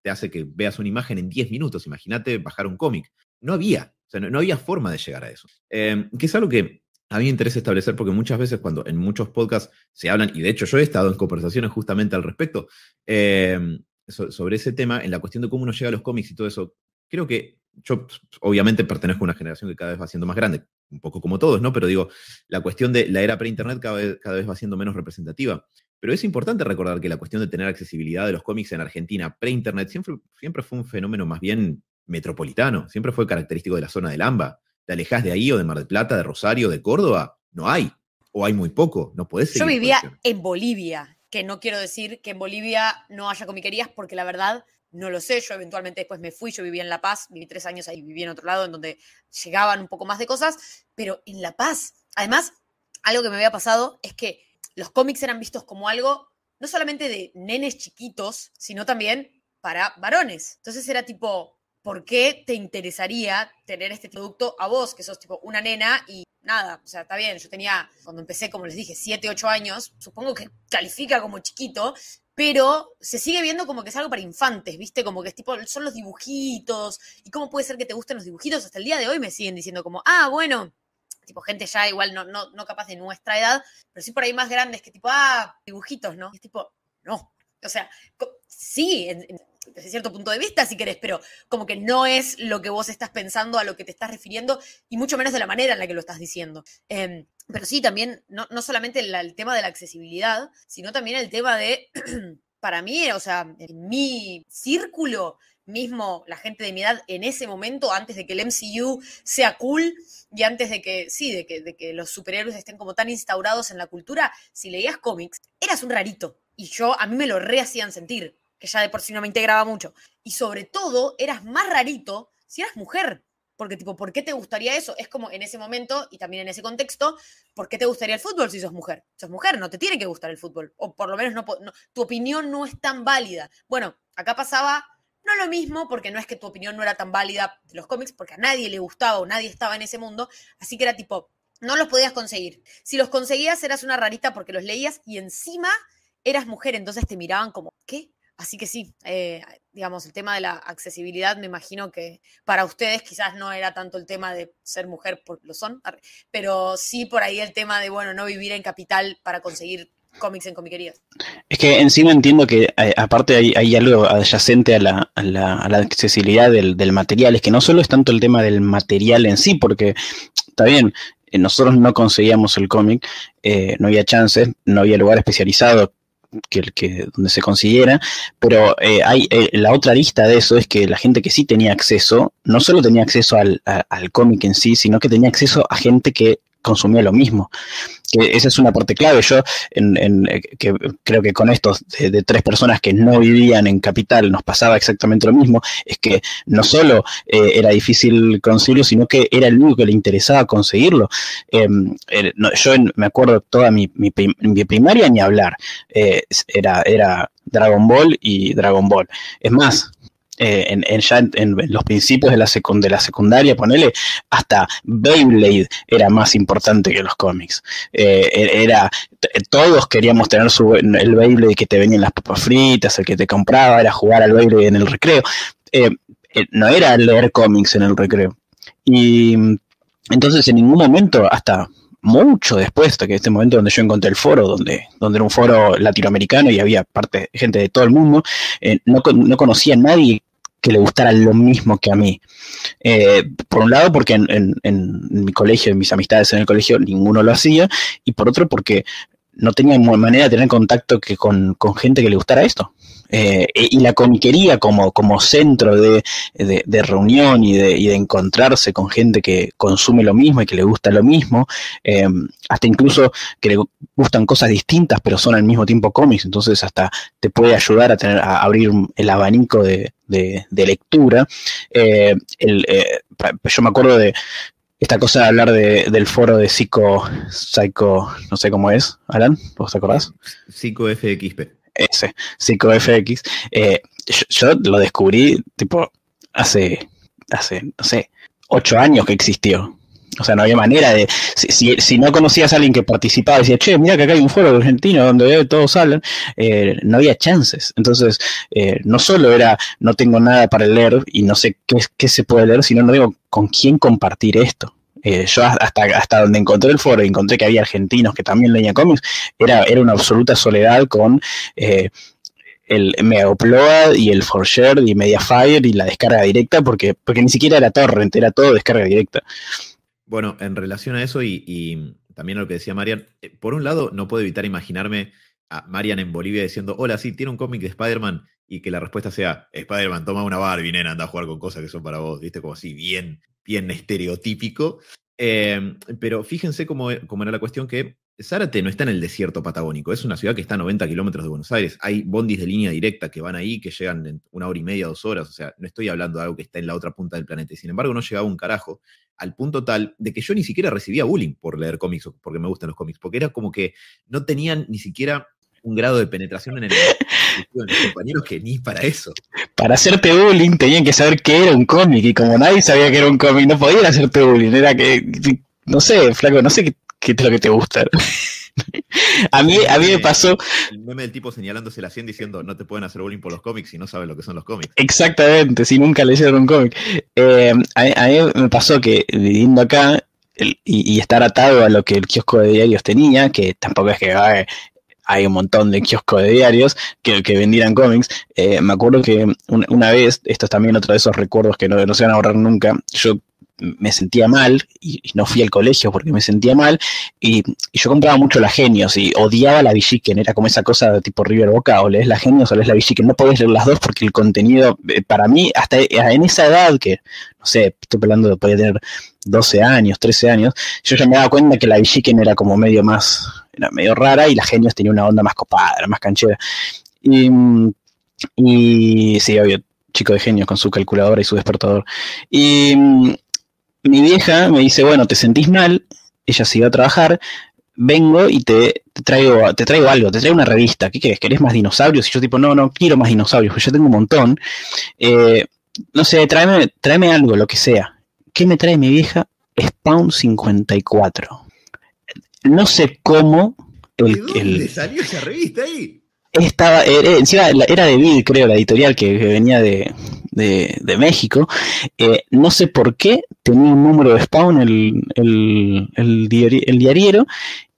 te hace que veas una imagen en 10 minutos. Imagínate bajar un cómic. No había. O sea, no había forma de llegar a eso. Que es algo que a mí me interesa establecer porque muchas veces cuando en muchos podcasts se hablan, y de hecho yo he estado en conversaciones justamente al respecto, sobre ese tema, en la cuestión de cómo uno llega a los cómics y todo eso, creo que yo obviamente pertenezco a una generación que cada vez va siendo más grande, un poco como todos, ¿no? Pero digo, la cuestión de la era pre-internet cada vez va siendo menos representativa. Pero es importante recordar que la cuestión de tener accesibilidad de los cómics en Argentina pre-internet siempre fue un fenómeno más bien metropolitano, siempre fue característico de la zona del AMBA. Te alejás de ahí o de Mar del Plata, de Rosario, de Córdoba, no hay. O hay muy poco, no podés seguir. Yo vivía en Bolivia, que no quiero decir que en Bolivia no haya comiquerías, porque la verdad no lo sé. Yo eventualmente después me fui, yo vivía en La Paz, viví 3 años ahí, viví en otro lado en donde llegaban un poco más de cosas, pero en La Paz, además, algo que me había pasado es que los cómics eran vistos como algo no solamente de nenes chiquitos, sino también para varones. Entonces era tipo, ¿por qué te interesaría tener este producto a vos, que sos tipo una nena y nada? O sea, está bien, yo tenía, cuando empecé, como les dije, 7, 8 años, supongo que califica como chiquito, pero se sigue viendo como que es algo para infantes, ¿viste? Como que es tipo, son los dibujitos, y cómo puede ser que te gusten los dibujitos. Hasta el día de hoy me siguen diciendo como, bueno, tipo gente ya igual no capaz de nuestra edad, pero sí por ahí más grandes que tipo, dibujitos, ¿no? Y es tipo, no. O sea, sí, desde cierto punto de vista, si querés, pero como que no es lo que vos estás pensando, a lo que te estás refiriendo, y mucho menos de la manera en la que lo estás diciendo. Pero sí, también, no solamente el tema de la accesibilidad, sino también el tema de, para mí, o sea, en mi círculo mismo, la gente de mi edad en ese momento, antes de que el MCU sea cool y antes de que, sí, de que los superhéroes estén como tan instaurados en la cultura, si leías cómics, eras un rarito. Y a mí me lo rehacían sentir, que ya de por sí no me integraba mucho. Y sobre todo, eras más rarito si eras mujer. Porque, tipo, ¿por qué te gustaría eso? Es como en ese momento y también en ese contexto, ¿por qué te gustaría el fútbol si sos mujer? Sos mujer, no te tiene que gustar el fútbol. O por lo menos tu opinión no es tan válida. Bueno, acá pasaba no lo mismo, porque no es que tu opinión no era tan válida de los cómics, porque a nadie le gustaba o nadie estaba en ese mundo. Así que era tipo, no los podías conseguir. Si los conseguías, eras una rarita porque los leías y encima eras mujer. Entonces te miraban como, ¿qué? Así que sí, digamos, el tema de la accesibilidad, me imagino que para ustedes quizás no era tanto el tema de ser mujer, porque lo son, pero sí por ahí el tema de, bueno, no vivir en capital para conseguir cómics en comiquerías. Es que encima entiendo que aparte hay algo adyacente a la accesibilidad del material, es que no solo es tanto el tema del material en sí, porque está bien, nosotros no conseguíamos el cómic, no había chances, no había lugar especializado donde se consiguiera, pero hay la otra lista de eso es que la gente que sí tenía acceso, no solo tenía acceso al cómic en sí, sino que tenía acceso a gente que consumía lo mismo. Que esa es una parte clave. Yo que creo que con estos de 3 personas que no vivían en capital nos pasaba exactamente lo mismo, es que no solo era difícil conseguirlo, sino que era el único que le interesaba conseguirlo. Yo me acuerdo toda mi primaria ni hablar, era Dragon Ball y Dragon Ball. Es más, ya en los principios de la secundaria, ponele, hasta Beyblade era más importante que los cómics. Todos queríamos tener el Beyblade que te venían las papas fritas, el que te compraba, era jugar al Beyblade en el recreo. No era leer cómics en el recreo. Y entonces en ningún momento, hasta mucho después, hasta que este momento donde yo encontré el foro, donde era un foro latinoamericano y había gente de todo el mundo, no conocía a nadie que le gustara lo mismo que a mí. Por un lado, porque en mi colegio, en mis amistades en el colegio, ninguno lo hacía, y por otro, porque no tenía manera de tener contacto con gente que le gustara esto. Y la comiquería como centro de reunión y de encontrarse con gente que consume lo mismo y que le gusta lo mismo, hasta incluso que le gustan cosas distintas pero son al mismo tiempo cómics, entonces hasta te puede ayudar a abrir el abanico de lectura. Yo me acuerdo de esta cosa de hablar del foro de Psycho, no sé cómo es, Alan, ¿vos te acordás? Psycho FXP. Ese, Psycho FX. Yo lo descubrí tipo hace, no sé, 8 años que existió. O sea, no había manera de... Si no conocías a alguien que participaba y decía, che, mira que acá hay un foro argentino donde todos hablan, no había chances. Entonces, no solo era, no tengo nada para leer y no sé qué se puede leer, sino no tengo con quién compartir esto. Yo hasta donde encontré el foro y encontré que había argentinos que también leían cómics, era una absoluta soledad con el Megaupload y el ForShare y Mediafire y la descarga directa, porque ni siquiera era torrent, era todo descarga directa. Bueno, en relación a eso y también a lo que decía Marian, por un lado no puedo evitar imaginarme a Marian en Bolivia diciendo, hola, sí, tiene un cómic de Spider-Man, y que la respuesta sea, Spider-Man, toma una Barbie, nena, anda a jugar con cosas que son para vos, viste, como así, bien estereotípico. Pero fíjense cómo era la cuestión, que Zárate no está en el desierto patagónico, es una ciudad que está a 90 kilómetros de Buenos Aires, hay bondis de línea directa que van ahí, que llegan en 1 hora y media, 2 horas, o sea, no estoy hablando de algo que está en la otra punta del planeta, y sin embargo no llegaba un carajo, al punto tal de que yo ni siquiera recibía bullying por leer cómics o porque me gustan los cómics, porque era como que no tenían ni siquiera un grado de penetración en los compañeros que ni para eso. Para hacerte bullying tenían que saber que era un cómic, y como nadie sabía que era un cómic, no podían hacerte bullying, era que, no sé, flaco, no sé qué es lo que te gusta. A mí me pasó... El meme del tipo señalándose la 100 diciendo, no te pueden hacer bullying por los cómics si no sabes lo que son los cómics. Exactamente, si nunca leyeron un cómic. A mí me pasó que viviendo acá y estar atado a lo que el kiosco de diarios tenía, que tampoco es que hay un montón de kioscos de diarios que vendieran cómics. Me acuerdo que una vez, esto es también otro de esos recuerdos que no se van a borrar nunca, yo me sentía mal y no fui al colegio porque me sentía mal y yo compraba mucho la Genios y odiaba la Villiquen, era como esa cosa de tipo River Boca, o lees la Genios o lees la Villiquen, no podés leer las dos porque el contenido, para mí, hasta en esa edad que, no sé, estoy hablando de podía tener 12 años, 13 años, yo ya me daba cuenta que la Villiquen era como medio rara y la Genios tenía una onda más copada, era más canchera. Y sí, obvio, chico de genio con su calculadora y su despertador. Y mi vieja me dice, bueno, ¿te sentís mal? Ella se iba a trabajar, vengo y te traigo algo, te traigo una revista. ¿Qué querés? ¿Querés más dinosaurios? Y yo tipo, no quiero más dinosaurios, pues ya tengo un montón. No sé, tráeme algo, lo que sea. ¿Qué me trae mi vieja? Spawn 54. No sé cómo... ¿De dónde salió esa revista ahí? Encima era de Vid, creo, la editorial que venía de México. No sé por qué tenía un número de Spawn el diariero.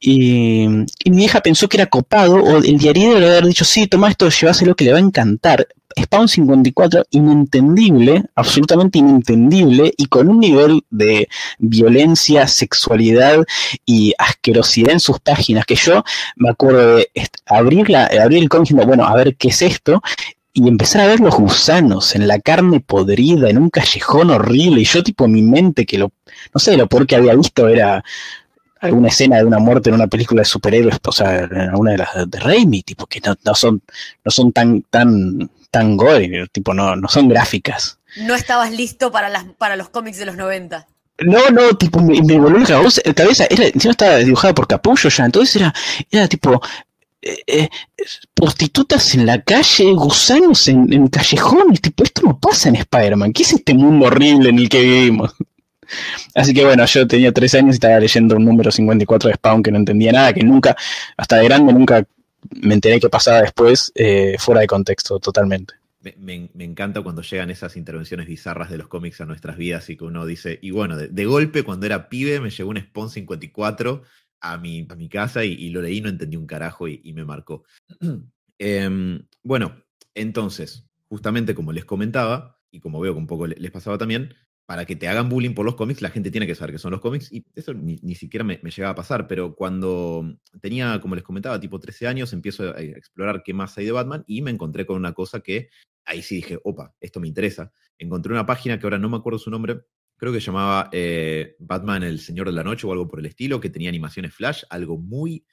Y mi vieja pensó que era copado, o el diario le había dicho, sí, toma esto, lleváselo que le va a encantar. Spawn 54, inentendible, absolutamente inentendible, y con un nivel de violencia, sexualidad y asquerosidad en sus páginas, que yo me acuerdo de abrir el cómic diciendo, bueno, a ver qué es esto, y empezar a ver los gusanos en la carne podrida, en un callejón horrible, y yo tipo mi mente, que no sé, lo peor que había visto era alguna escena de una muerte en una película de superhéroes, o sea, en alguna de las de Raimi, tipo, que no son tan gore, tipo, no son gráficas. No estabas listo para los cómics de los 90. No, tipo, me voló la cabeza, encima estaba dibujada por Capullo ya, entonces era tipo, prostitutas en la calle, gusanos en callejones, tipo, esto no pasa en Spider-Man, ¿qué es este mundo horrible en el que vivimos? Así que bueno, yo tenía 13 años y estaba leyendo un número 54 de Spawn que no entendía nada, que nunca, hasta de grande, nunca me enteré qué pasaba después, fuera de contexto totalmente. Me encanta cuando llegan esas intervenciones bizarras de los cómics a nuestras vidas y que uno dice, y bueno, de golpe cuando era pibe me llegó un Spawn 54 a mi casa y lo leí, no entendí un carajo y me marcó. Bueno, entonces, justamente como les comentaba, y como veo que un poco les pasaba también, para que te hagan bullying por los cómics, la gente tiene que saber qué son los cómics, y eso ni siquiera me llegaba a pasar, pero cuando tenía, como les comentaba, tipo 13 años, empiezo a explorar qué más hay de Batman, y me encontré con una cosa que, ahí sí dije, opa, esto me interesa. Encontré una página que ahora no me acuerdo su nombre, creo que se llamaba Batman el Señor de la Noche o algo por el estilo, que tenía animaciones flash, algo muy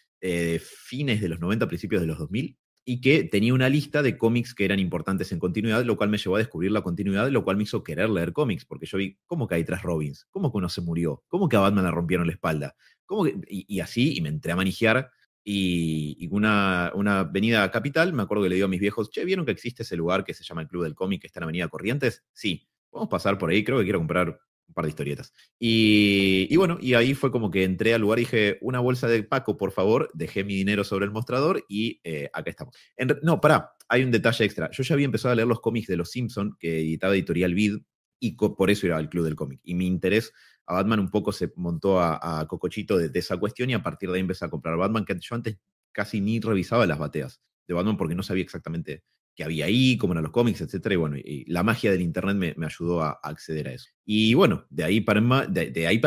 fines de los 90, principios de los 2000, y que tenía una lista de cómics que eran importantes en continuidad, lo cual me llevó a descubrir la continuidad, lo cual me hizo querer leer cómics, porque yo vi, ¿cómo que hay 3 Robins? ¿Cómo que uno se murió? ¿Cómo que a Batman le rompieron la espalda? ¿Cómo que? Y así, y me entré a manijear, y una avenida a Capital, me acuerdo que le digo a mis viejos, che, ¿vieron que existe ese lugar que se llama el Club del Cómic, que está en Avenida Corrientes? Sí, vamos a pasar por ahí, creo que quiero comprar un par de historietas. Y bueno, y ahí fue como que entré al lugar y dije, una bolsa de Paco, por favor, dejé mi dinero sobre el mostrador y acá estamos. No, pará, hay un detalle extra. Yo ya había empezado a leer los cómics de Los Simpsons, que editaba Editorial Vid, y por eso iba al Club del Cómic. Y mi interés a Batman un poco se montó a Cocochito de esa cuestión, y a partir de ahí empecé a comprar Batman, que yo antes casi ni revisaba las bateas de Batman porque no sabía exactamente qué había ahí, cómo eran los cómics, etcétera. Y bueno, y la magia del internet me ayudó a acceder a eso. Y bueno, de ahí para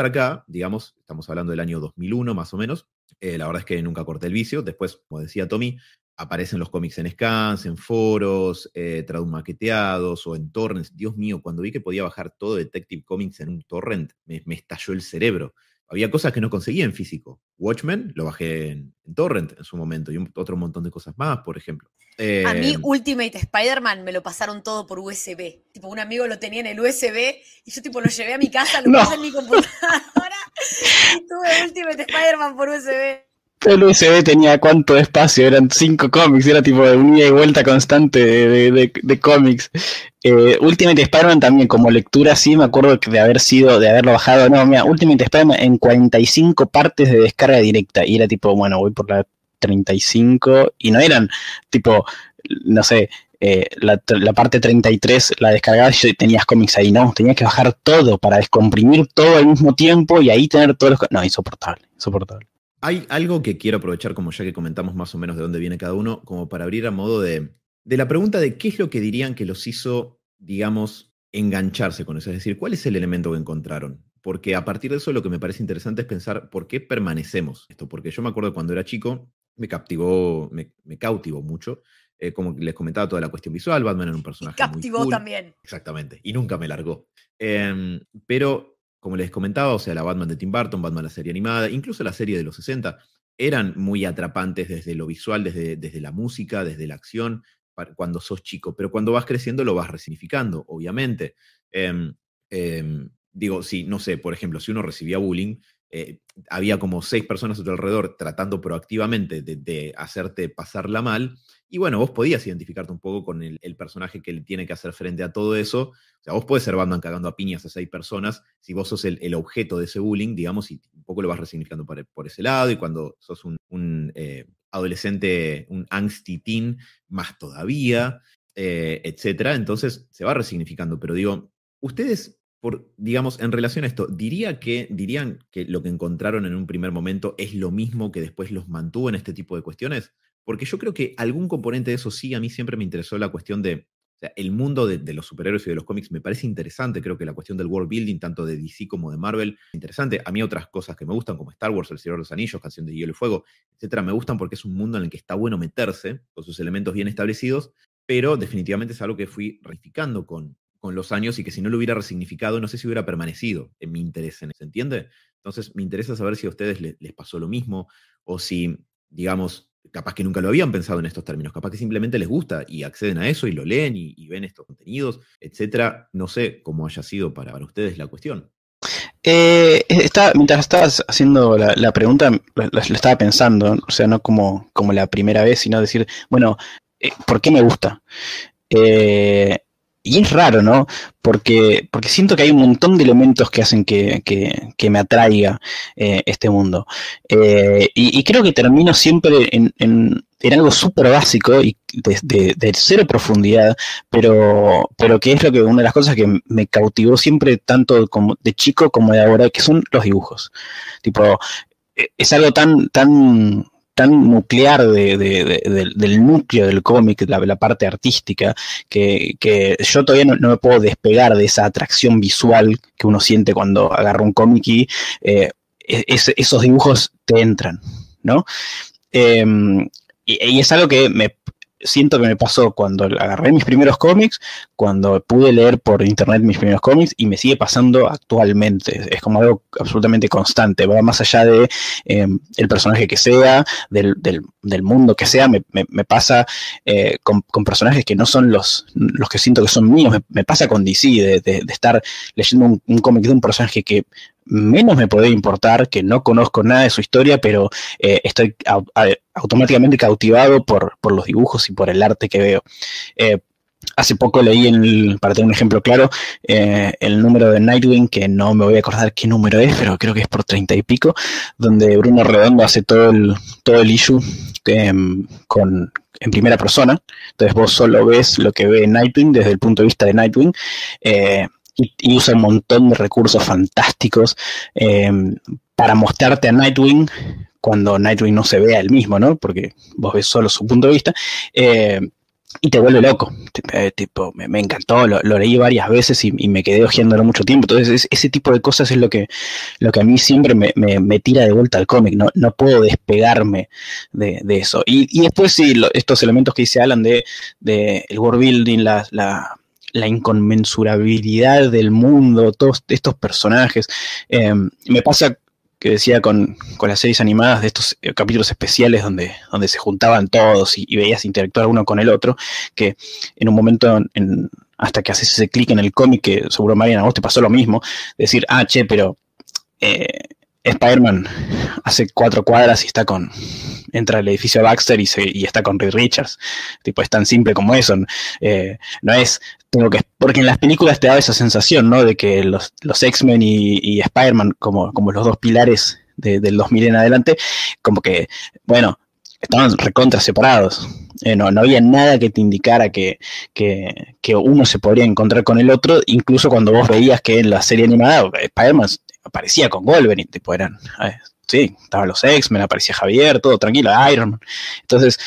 acá, digamos, estamos hablando del año 2001 más o menos, la verdad es que nunca corté el vicio. Después, como decía Tommy, aparecen los cómics en scans, en foros, maqueteados o en torrents. Dios mío, cuando vi que podía bajar todo Detective Comics en un torrent, me estalló el cerebro. Había cosas que no conseguía en físico. Watchmen lo bajé en torrent en su momento, y otro montón de cosas más, por ejemplo. A mí Ultimate Spider-Man me lo pasaron todo por USB. Tipo, un amigo lo tenía en el USB y yo tipo lo llevé a mi casa, lo puse en mi computadora y tuve Ultimate Spider-Man por USB. El USB tenía cuánto espacio, eran 5 cómics, era tipo de un ida y vuelta constante de cómics. Ultimate Spider-Man también, como lectura, sí, me acuerdo de haberlo bajado. No, mira, Ultimate Spider-Man en 45 partes de descarga directa. Y era tipo, bueno, voy por la 35. Y no eran tipo, no sé, la parte 33 la descargabas y tenías cómics ahí, no. Tenías que bajar todo para descomprimir todo al mismo tiempo y ahí tener todos los. No, insoportable. Hay algo que quiero aprovechar, como ya que comentamos más o menos de dónde viene cada uno, como para abrir a modo de la pregunta de qué es lo que dirían que los hizo, digamos, engancharse con eso. Es decir, ¿cuál es el elemento que encontraron? Porque a partir de eso lo que me parece interesante es pensar por qué permanecemos esto. Porque yo me acuerdo cuando era chico, me cautivó mucho. Como les comentaba, toda la cuestión visual, Batman era un personaje y captivó muy cool. También. Exactamente, y nunca me largó. Pero como les comentaba, o sea, la Batman de Tim Burton, Batman la serie animada, incluso la serie de los 60, eran muy atrapantes desde lo visual, desde la música, desde la acción. cuando sos chico, pero cuando vas creciendo lo vas resignificando, obviamente. Digo, si, no sé, por ejemplo, si uno recibía bullying, había como 6 personas a tu alrededor tratando proactivamente de hacerte pasarla mal, y bueno, vos podías identificarte un poco con el personaje que le tiene que hacer frente a todo eso. O sea, vos podés ser Batman cagando a piñas a 6 personas, si vos sos el objeto de ese bullying, digamos, y un poco lo vas resignificando por ese lado, y cuando sos un adolescente, un angsty teen, más todavía, etcétera. Entonces se va resignificando, pero digo, ustedes, digamos, en relación a esto, dirían que lo que encontraron en un primer momento es lo mismo que después los mantuvo en este tipo de cuestiones? Porque yo creo que algún componente de eso sí, a mí siempre me interesó la cuestión de, o sea, el mundo de los superhéroes y de los cómics me parece interesante. Creo que la cuestión del world building, tanto de DC como de Marvel, es interesante. A mí otras cosas que me gustan, como Star Wars, El Señor de los Anillos, Canción de Hielo y Fuego, etcétera, me gustan porque es un mundo en el que está bueno meterse, con sus elementos bien establecidos, pero definitivamente es algo que fui reificando con los años, y que si no lo hubiera resignificado, no sé si hubiera permanecido en mi interés en eso, ¿se entiende? Entonces me interesa saber si a ustedes les pasó lo mismo, o si, digamos, capaz que nunca lo habían pensado en estos términos, capaz que simplemente les gusta y acceden a eso y lo leen y ven estos contenidos, etcétera. No sé cómo haya sido para ustedes la cuestión. Mientras estabas haciendo la pregunta, lo estaba pensando, o sea, no como la primera vez, sino decir, bueno, ¿por qué me gusta? Y es raro, ¿no? Porque siento que hay un montón de elementos que hacen que me atraiga este mundo. Y creo que termino siempre en algo súper básico y de cero profundidad, pero que es una de las cosas que me cautivó siempre, tanto como de chico como de ahora, que son los dibujos. Tipo, es algo tan nuclear del núcleo del cómic, la parte artística, que yo todavía no me puedo despegar de esa atracción visual que uno siente cuando agarra un cómic y esos dibujos te entran, ¿no? Y es algo que siento que me pasó cuando agarré mis primeros cómics, cuando pude leer por internet mis primeros cómics, y me sigue pasando actualmente. Es como algo absolutamente constante, va más allá de el personaje que sea, del mundo que sea. Me pasa con personajes que no son los que siento que son míos. Me pasa con DC, de estar leyendo un cómic de un personaje que menos me puede importar, que no conozco nada de su historia, pero estoy automáticamente cautivado por los dibujos y por el arte que veo. Hace poco leí, para tener un ejemplo claro, el número de Nightwing, que no me voy a acordar qué número es, pero creo que es por 30 y pico, donde Bruno Redondo hace todo el issue en primera persona. Entonces vos solo ves lo que ve Nightwing desde el punto de vista de Nightwing, y usa un montón de recursos fantásticos para mostrarte a Nightwing cuando Nightwing no se ve a él mismo, ¿no? Porque vos ves solo su punto de vista, y te vuelve loco. Me encantó, lo leí varias veces y me quedé hojeándolo mucho tiempo. Entonces ese tipo de cosas es lo que a mí siempre me tira de vuelta al cómic. No puedo despegarme de eso. Y después sí, estos elementos que dice Alan de el world building, la inconmensurabilidad del mundo, todos estos personajes. Me pasa que decía con las series animadas de estos capítulos especiales donde se juntaban todos y veías interactuar uno con el otro, que en un momento, hasta que haces ese clic en el cómic, que seguro, Marian, a vos te pasó lo mismo, decir, che, pero Spider-Man hace 4 cuadras y entra al edificio Baxter y está con Reed Richards. Tipo, es tan simple como eso. No es, porque en las películas te da esa sensación, ¿no? De que los X-Men y Spider-Man, como los dos pilares del 2000 en adelante, como que, bueno, estaban recontra separados. No había nada que te indicara que uno se podría encontrar con el otro, incluso cuando vos veías que en la serie animada Spider-Man aparecía con Wolverine, tipo, sí, estaban los X-Men, aparecía Javier, todo tranquilo, Iron Man. Entonces,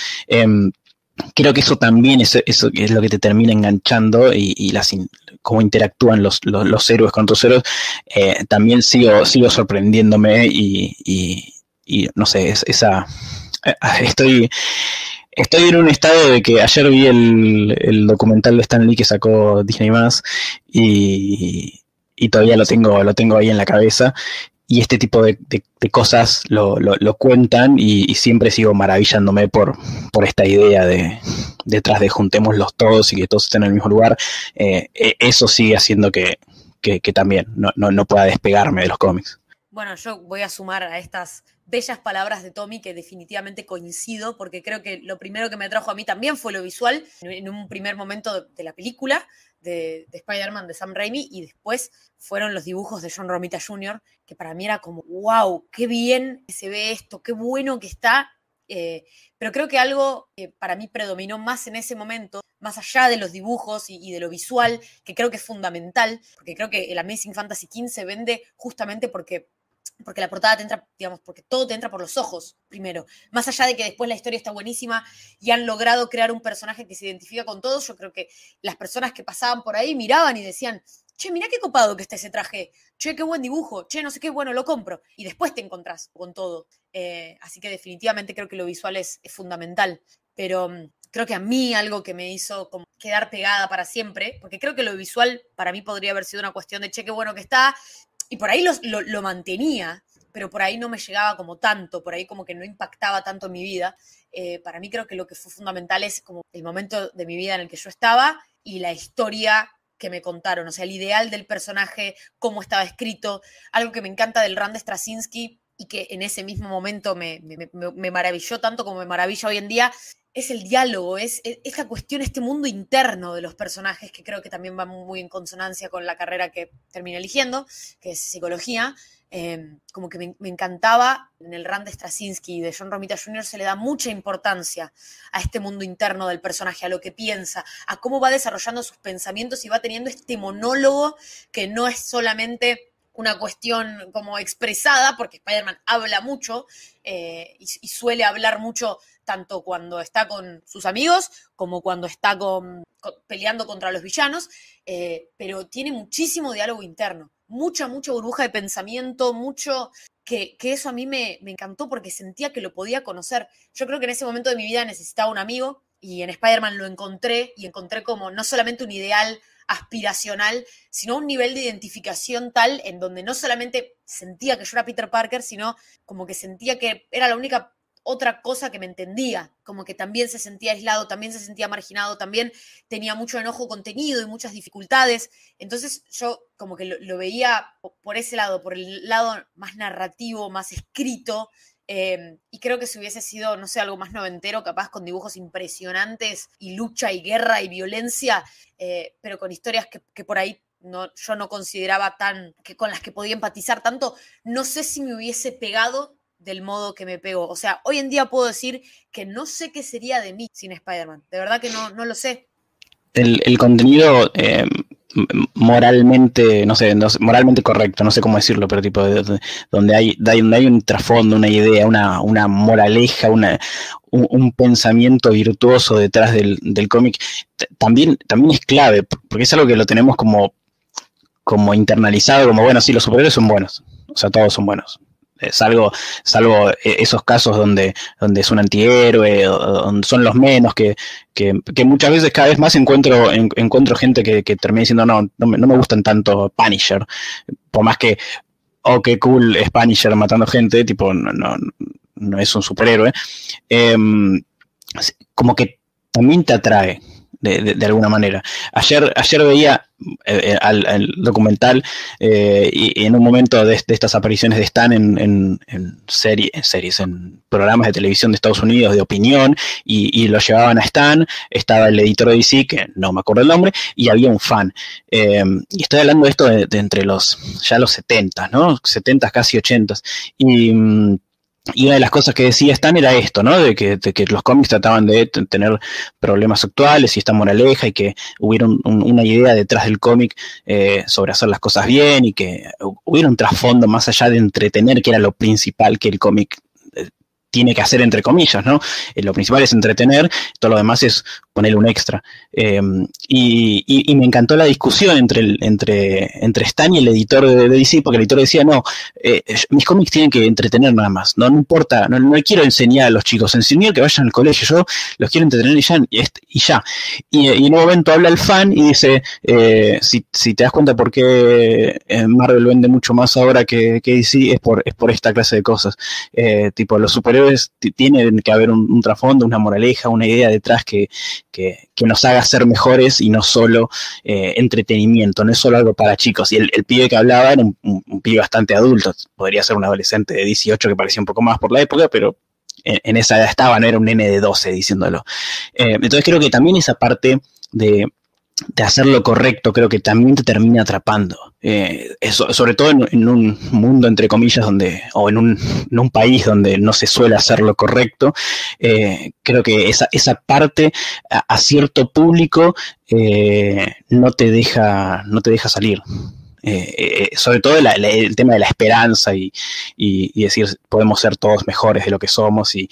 creo que eso también eso es lo que te termina enganchando, y cómo interactúan los héroes con otros héroes. También sigo sorprendiéndome y no sé, estoy en un estado de que ayer vi el documental de Stan Lee que sacó Disney+, y todavía lo tengo ahí en la cabeza, y este tipo de cosas lo cuentan, y siempre sigo maravillándome por esta idea detrás de juntémoslos todos y que todos estén en el mismo lugar. Eso sigue haciendo que también no pueda despegarme de los cómics. Bueno, yo voy a sumar a estas bellas palabras de Tommy, que definitivamente coincido, porque creo que lo primero que me atrajo a mí también fue lo visual, en un primer momento de la película de Spider-Man de Sam Raimi, y después fueron los dibujos de John Romita Jr., que para mí era como, wow, qué bien se ve esto, qué bueno que está. Pero creo que algo que para mí predominó más en ese momento, más allá de los dibujos y de lo visual, que creo que es fundamental, porque creo que el Amazing Fantasy XV se vende justamente porque la portada te entra, digamos, porque todo te entra por los ojos, primero. Más allá de que después la historia está buenísima y han logrado crear un personaje que se identifica con todos, yo creo que las personas que pasaban por ahí miraban y decían, che, mirá qué copado que está ese traje, che, qué buen dibujo, che, no sé qué, bueno, lo compro. Y después te encontrás con todo. Así que definitivamente creo que lo visual es fundamental. Pero creo que a mí algo que me hizo como quedar pegada para siempre, porque creo que lo visual para mí podría haber sido una cuestión de, che, qué bueno que está, y por ahí lo mantenía, pero por ahí no me llegaba como tanto, por ahí como que no impactaba tanto en mi vida. Para mí creo que lo que fue fundamental es como el momento de mi vida en el que yo estaba y la historia que me contaron, o sea, el ideal del personaje, cómo estaba escrito. Algo que me encanta del Rand Straczynski y que en ese mismo momento me maravilló tanto como me maravilla hoy en día, es el diálogo, es esta cuestión, este mundo interno de los personajes, que creo que también va muy en consonancia con la carrera que terminé eligiendo, que es psicología. Como que me encantaba. En el Rand Straczynski de John Romita Jr. se le da mucha importancia a este mundo interno del personaje, a lo que piensa, a cómo va desarrollando sus pensamientos y va teniendo este monólogo que no es solamente una cuestión como expresada, porque Spider-Man habla mucho y suele hablar mucho tanto cuando está con sus amigos como cuando está peleando contra los villanos, pero tiene muchísimo diálogo interno, mucha burbuja de pensamiento, mucho que eso a mí me encantó porque sentía que lo podía conocer. Yo creo que en ese momento de mi vida necesitaba un amigo y en Spider-Man lo encontré, y encontré como no solamente un ideal aspiracional, sino un nivel de identificación tal en donde no solamente sentía que yo era Peter Parker, sino como que sentía que era la única otra cosa que me entendía, como que también se sentía aislado, también se sentía marginado, también tenía mucho enojo contenido y muchas dificultades. Entonces yo como que lo veía por ese lado, por el lado más narrativo, más escrito, y creo que si hubiese sido, no sé, algo más noventero, capaz con dibujos impresionantes y lucha y guerra y violencia, pero con historias que por ahí yo no consideraba que con las que podía empatizar tanto, no sé si me hubiese pegado del modo que me pegó. O sea, hoy en día puedo decir que no sé qué sería de mí sin Spider-Man. De verdad que no lo sé. El contenido moralmente, no sé, moralmente correcto, no sé cómo decirlo, pero tipo donde hay un trasfondo, una idea, una moraleja, un pensamiento virtuoso detrás del cómic, también es clave, porque es algo que lo tenemos como internalizado, como bueno, sí, los superhéroes son buenos, o sea, todos son buenos. Salvo esos casos donde es un antihéroe, o donde son los menos, que muchas veces, cada vez más encuentro gente que termina diciendo no me gustan tanto Punisher, por más que qué cool es Punisher matando gente, tipo no es un superhéroe, como que también te atrae de alguna manera. Ayer veía el documental y en un momento de estas apariciones de Stan en series, en programas de televisión de Estados Unidos de opinión, y lo llevaban a Stan, estaba el editor de DC, que no me acuerdo el nombre, y había un fan. Y estoy hablando de esto de entre los 70, ¿no? 70, casi 80. Y una de las cosas que decía Stan era esto, ¿no? De que los cómics trataban de tener problemas actuales y esta moraleja, y que hubiera una idea detrás del cómic sobre hacer las cosas bien, y que hubiera un trasfondo más allá de entretener, que era lo principal que el cómic tiene que hacer entre comillas, ¿no? Lo principal es entretener, todo lo demás es ponerle un extra. Y me encantó la discusión entre Stan y el editor de DC, porque el editor decía, no, mis cómics tienen que entretener nada más, no importa, no quiero enseñar a los chicos, enseñar que vayan al colegio, yo los quiero entretener y ya. Y en un momento habla el fan y dice, si te das cuenta por qué Marvel vende mucho más ahora que DC, es por esta clase de cosas. Tipo, los superhéroes tienen que haber un trasfondo, una moraleja, una idea detrás que nos haga ser mejores y no solo entretenimiento, no es solo algo para chicos. Y el pibe que hablaba era un pibe bastante adulto, podría ser un adolescente de 18 que parecía un poco más por la época, pero en esa edad estaba, no era un nene de 12 diciéndolo. Entonces creo que también esa parte de hacer lo correcto, creo que también te termina atrapando. Sobre todo en un mundo, entre comillas, o en un país donde no se suele hacer lo correcto, creo que esa parte a cierto público no te deja salir. Sobre todo el tema de la esperanza y decir podemos ser todos mejores de lo que somos y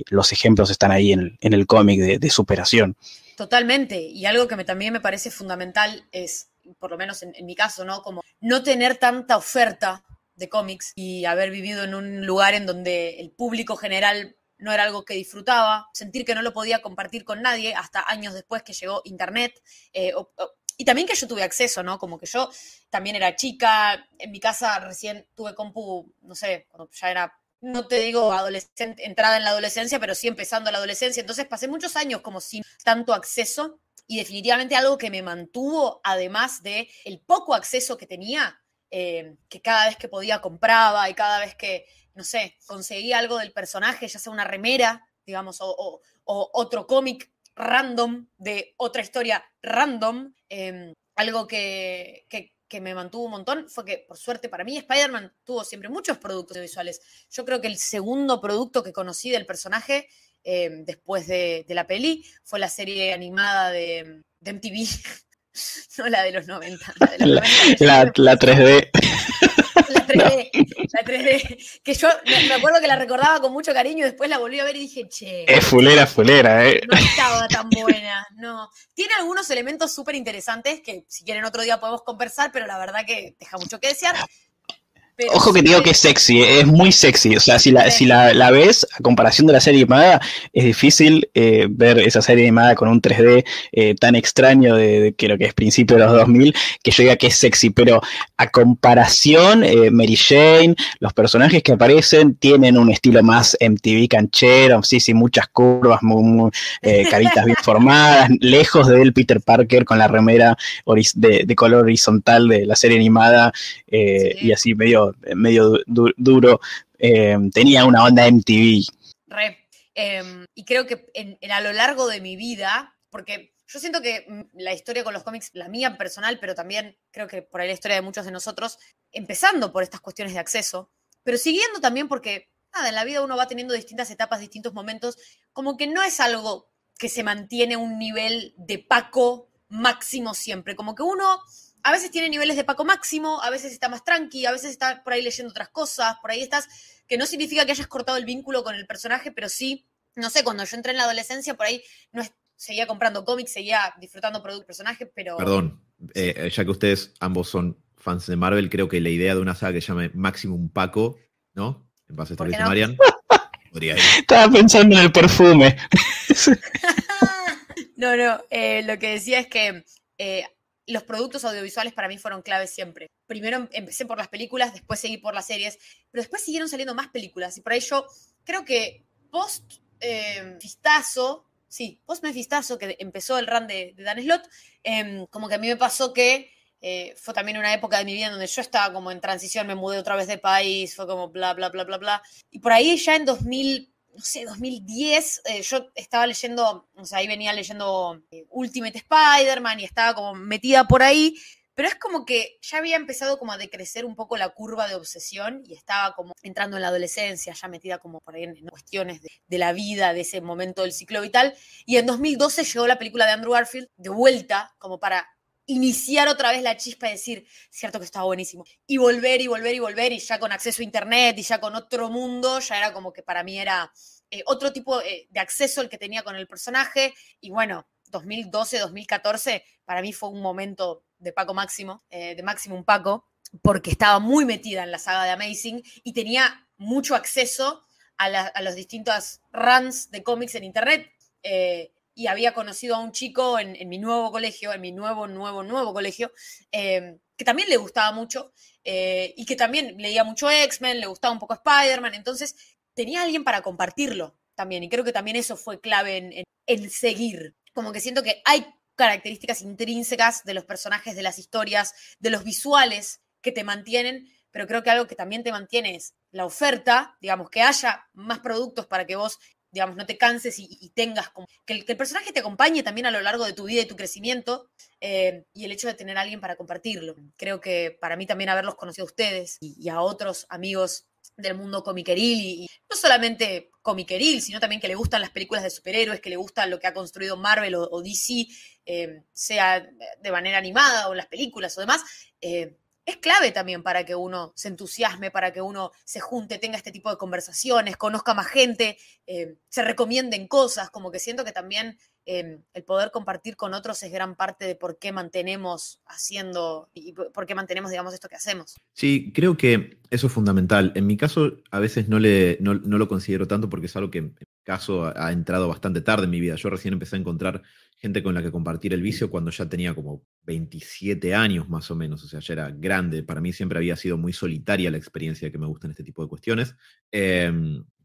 los ejemplos están ahí en el cómic de superación. Totalmente, y algo que también me parece fundamental es, por lo menos en mi caso, ¿no? Como no tener tanta oferta de cómics y haber vivido en un lugar en donde el público general no era algo que disfrutaba, sentir que no lo podía compartir con nadie hasta años después que llegó internet, y también que yo tuve acceso, ¿no? Como que yo también era chica, en mi casa recién tuve compu, no sé, cuando ya era, no te digo adolescente, entrada en la adolescencia, pero sí empezando la adolescencia. Entonces pasé muchos años como sin tanto acceso y definitivamente algo que me mantuvo, además de el poco acceso que tenía, que cada vez que podía compraba y cada vez que, no sé, conseguía algo del personaje, ya sea una remera, digamos, o otro cómic random de otra historia random, algo que me mantuvo un montón fue que, por suerte para mí, Spider-Man tuvo siempre muchos productos visuales. Yo creo que el segundo producto que conocí del personaje después de la peli fue la serie animada de MTV, no la de los 90. La 3D. La 3D, la 3D, que yo me acuerdo que la recordaba con mucho cariño y después la volví a ver y dije, che. Es fulera, No estaba tan buena, no. Tiene algunos elementos súper interesantes que si quieren otro día podemos conversar, pero la verdad que deja mucho que desear. Pero ojo que te digo que es sexy, es muy sexy. O sea, si la ves, a comparación de la serie animada, es difícil ver esa serie animada con un 3D tan extraño de que lo que es principio de los 2000, que yo diga que es sexy. Pero a comparación, Mary Jane, los personajes que aparecen tienen un estilo más MTV canchero, sí, muchas curvas, muy caritas bien formadas, lejos del Peter Parker con la remera de color horizontal de la serie animada, sí. Y así medio duro, tenía una onda MTV. Y creo que a lo largo de mi vida, porque yo siento que la historia con los cómics, la mía personal, pero también creo que por ahí la historia de muchos de nosotros, empezando por estas cuestiones de acceso, pero siguiendo también porque, nada, en la vida uno va teniendo distintas etapas, distintos momentos, como que no es algo que se mantiene un nivel de Paco máximo siempre, como que uno a veces tiene niveles de Paco máximo, a veces está más tranqui, a veces está por ahí leyendo otras cosas, por ahí estás, que no significa que hayas cortado el vínculo con el personaje, pero sí, no sé, cuando yo entré en la adolescencia, por ahí seguía comprando cómics, seguía disfrutando productos, personajes, pero... Perdón, ya que ustedes ambos son fans de Marvel, creo que la idea de una saga que se llame Maximum Paco, ¿no? En base a esto que dice Marian, podría ir. Estaba pensando en el perfume. No, lo que decía es que... los productos audiovisuales para mí fueron claves siempre. Primero empecé por las películas, después seguí por las series, pero después siguieron saliendo más películas. Y por ahí yo creo que post Mephistazo, que empezó el run de Dan Slott, como que a mí me pasó que fue también una época de mi vida en donde yo estaba como en transición, me mudé otra vez de país, fue como bla, bla, bla, bla, bla. Y por ahí ya en 2010, yo estaba leyendo, o sea, ahí venía leyendo Ultimate Spider-Man y estaba como metida por ahí, pero es como que ya había empezado como a decrecer un poco la curva de obsesión y estaba como entrando en la adolescencia, ya metida como por ahí en cuestiones de la vida, de ese momento del ciclo vital, y en 2012 llegó la película de Andrew Garfield de vuelta, como para iniciar otra vez la chispa y decir, cierto que estaba buenísimo. Y volver y volver y volver, y ya con acceso a internet y ya con otro mundo, ya era como que para mí era otro tipo de acceso el que tenía con el personaje. Y bueno, 2012, 2014, para mí fue un momento de Paco Máximo, de Maximum Paco, porque estaba muy metida en la saga de Amazing y tenía mucho acceso a los distintos runs de cómics en internet. Y había conocido a un chico en mi nuevo colegio, en mi nuevo colegio, que también le gustaba mucho y que también leía mucho X-Men, le gustaba un poco Spider-Man, entonces tenía alguien para compartirlo también, y creo que también eso fue clave en seguir. Como que siento que hay características intrínsecas de los personajes, de las historias, de los visuales que te mantienen, pero creo que algo que también te mantiene es la oferta, digamos, que haya más productos para que vos, digamos, no te canses y tengas como que el personaje te acompañe también a lo largo de tu vida y tu crecimiento, y el hecho de tener a alguien para compartirlo. Creo que para mí también haberlos conocido a ustedes y a otros amigos del mundo comiqueril, y no solamente comiqueril, sino también que le gustan las películas de superhéroes, que le gusta lo que ha construido Marvel o DC, sea de manera animada o en las películas o demás, es clave también para que uno se entusiasme, para que uno se junte, tenga este tipo de conversaciones, conozca más gente, se recomienden cosas, como que siento que también el poder compartir con otros es gran parte de por qué mantenemos haciendo y por qué mantenemos, digamos, esto que hacemos. Sí, creo que eso es fundamental. En mi caso, a veces no lo considero tanto porque es algo que en mi caso ha entrado bastante tarde en mi vida. Yo recién empecé a encontrar gente con la que compartir el vicio cuando ya tenía como 27 años más o menos, o sea, ya era grande. Para mí siempre había sido muy solitaria la experiencia que me gustan este tipo de cuestiones.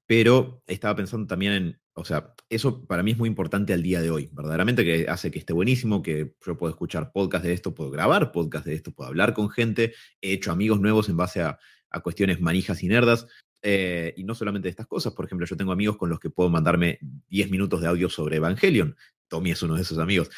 Pero estaba pensando también o sea, eso para mí es muy importante al día de hoy, verdaderamente, que hace que esté buenísimo, que yo puedo escuchar podcast de esto, puedo grabar podcast de esto, puedo hablar con gente, he hecho amigos nuevos en base a cuestiones manijas y nerdas, y no solamente de estas cosas. Por ejemplo, yo tengo amigos con los que puedo mandarme 10 minutos de audio sobre Evangelion. Tommy es uno de esos amigos,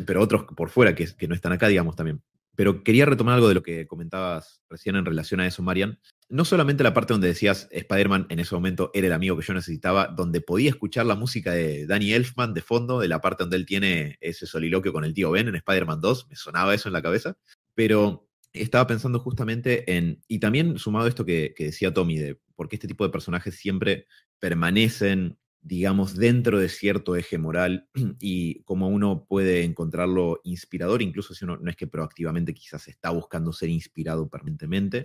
pero otros por fuera que no están acá, digamos, también. Pero quería retomar algo de lo que comentabas recién en relación a eso, Marian. No solamente la parte donde decías Spider-Man en ese momento era el amigo que yo necesitaba, donde podía escuchar la música de Danny Elfman de fondo, de la parte donde él tiene ese soliloquio con el tío Ben en Spider-Man 2, me sonaba eso en la cabeza, pero estaba pensando justamente y también sumado a esto que decía Tommy, de por qué este tipo de personajes siempre permanecen, digamos, dentro de cierto eje moral y cómo uno puede encontrarlo inspirador, incluso si uno no es que proactivamente quizás está buscando ser inspirado permanentemente.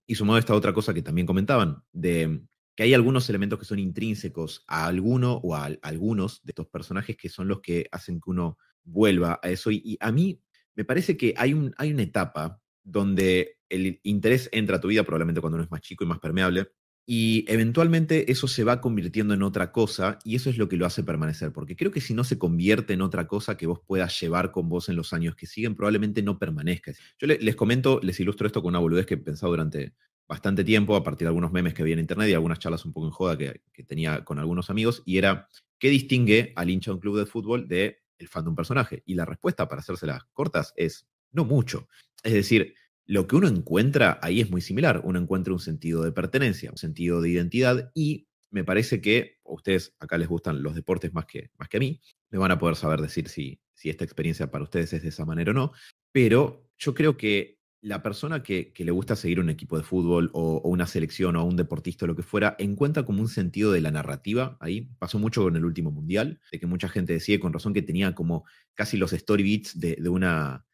Y sumado a esta otra cosa que también comentaban, de que hay algunos elementos que son intrínsecos a alguno o a algunos de estos personajes que son los que hacen que uno vuelva a eso. Y a mí me parece que hay una etapa donde el interés entra a tu vida, probablemente cuando uno es más chico y más permeable, y eventualmente eso se va convirtiendo en otra cosa y eso es lo que lo hace permanecer, porque creo que si no se convierte en otra cosa que vos puedas llevar con vos en los años que siguen, probablemente no permanezca. Yo les comento, les ilustro esto con una boludez que he pensado durante bastante tiempo a partir de algunos memes que vi en internet y algunas charlas un poco en joda que tenía con algunos amigos, y era, ¿qué distingue al hincha de un club de fútbol de el fan de un personaje? Y la respuesta, para hacérselas cortas, es no mucho. Es decir, lo que uno encuentra ahí es muy similar. Uno encuentra un sentido de pertenencia, un sentido de identidad, y me parece que a ustedes acá les gustan los deportes más que a mí. Me van a poder saber decir si esta experiencia para ustedes es de esa manera o no, pero yo creo que la persona que le gusta seguir un equipo de fútbol o una selección o a un deportista o lo que fuera, encuentra como un sentido de la narrativa ahí. Pasó mucho con el último mundial, de que mucha gente decía con razón que tenía como casi los story beats de una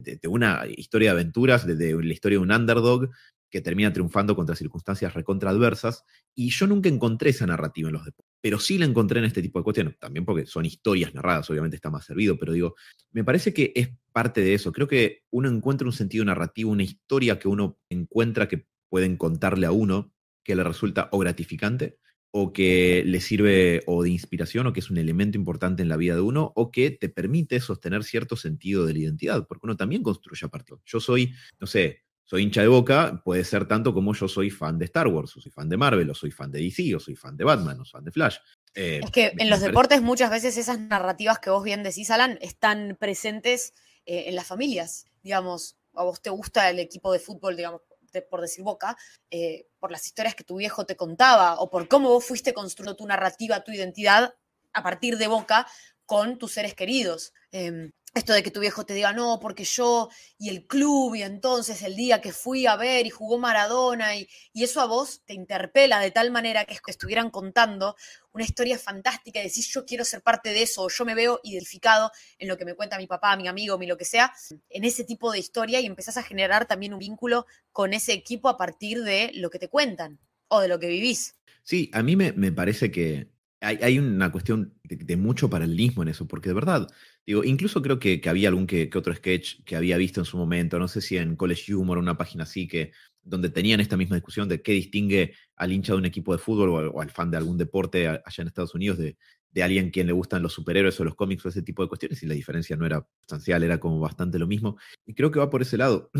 historia de aventuras, de la historia de un underdog que termina triunfando contra circunstancias recontra adversas, y yo nunca encontré esa narrativa en los deportes, pero sí la encontré en este tipo de cuestiones, también porque son historias narradas, obviamente está más servido, pero digo, me parece que es parte de eso. Creo que uno encuentra un sentido narrativo, una historia que uno encuentra que pueden contarle a uno, que le resulta o gratificante, o que le sirve o de inspiración, o que es un elemento importante en la vida de uno, o que te permite sostener cierto sentido de la identidad, porque uno también construye a partir. Yo soy, no sé, soy hincha de Boca, puede ser tanto como yo soy fan de Star Wars, o soy fan de Marvel, o soy fan de DC, o soy fan de Batman, o soy fan de Flash. Es que en los deportes muchas veces esas narrativas que vos bien decís, Alan, están presentes en las familias. Digamos, a vos te gusta el equipo de fútbol, digamos, por decir Boca, por las historias que tu viejo te contaba o por cómo vos fuiste construyendo tu narrativa, tu identidad a partir de Boca con tus seres queridos. Esto de que tu viejo te diga, no, porque yo y el club, y entonces el día que fui a ver y jugó Maradona, y eso a vos te interpela de tal manera que es que estuvieran contando una historia fantástica y decís, yo quiero ser parte de eso, o yo me veo identificado en lo que me cuenta mi papá, mi amigo, mi lo que sea, en ese tipo de historia, y empezás a generar también un vínculo con ese equipo a partir de lo que te cuentan o de lo que vivís. Sí, a mí me parece que hay una cuestión de mucho paralelismo en eso, porque de verdad, digo, incluso creo que había algún que otro sketch que había visto en su momento, no sé si en College Humor, una página así, donde tenían esta misma discusión de qué distingue al hincha de un equipo de fútbol o al fan de algún deporte allá en Estados Unidos de alguien quien le gustan los superhéroes o los cómics o ese tipo de cuestiones, y la diferencia no era sustancial, era como bastante lo mismo. Y creo que va por ese lado.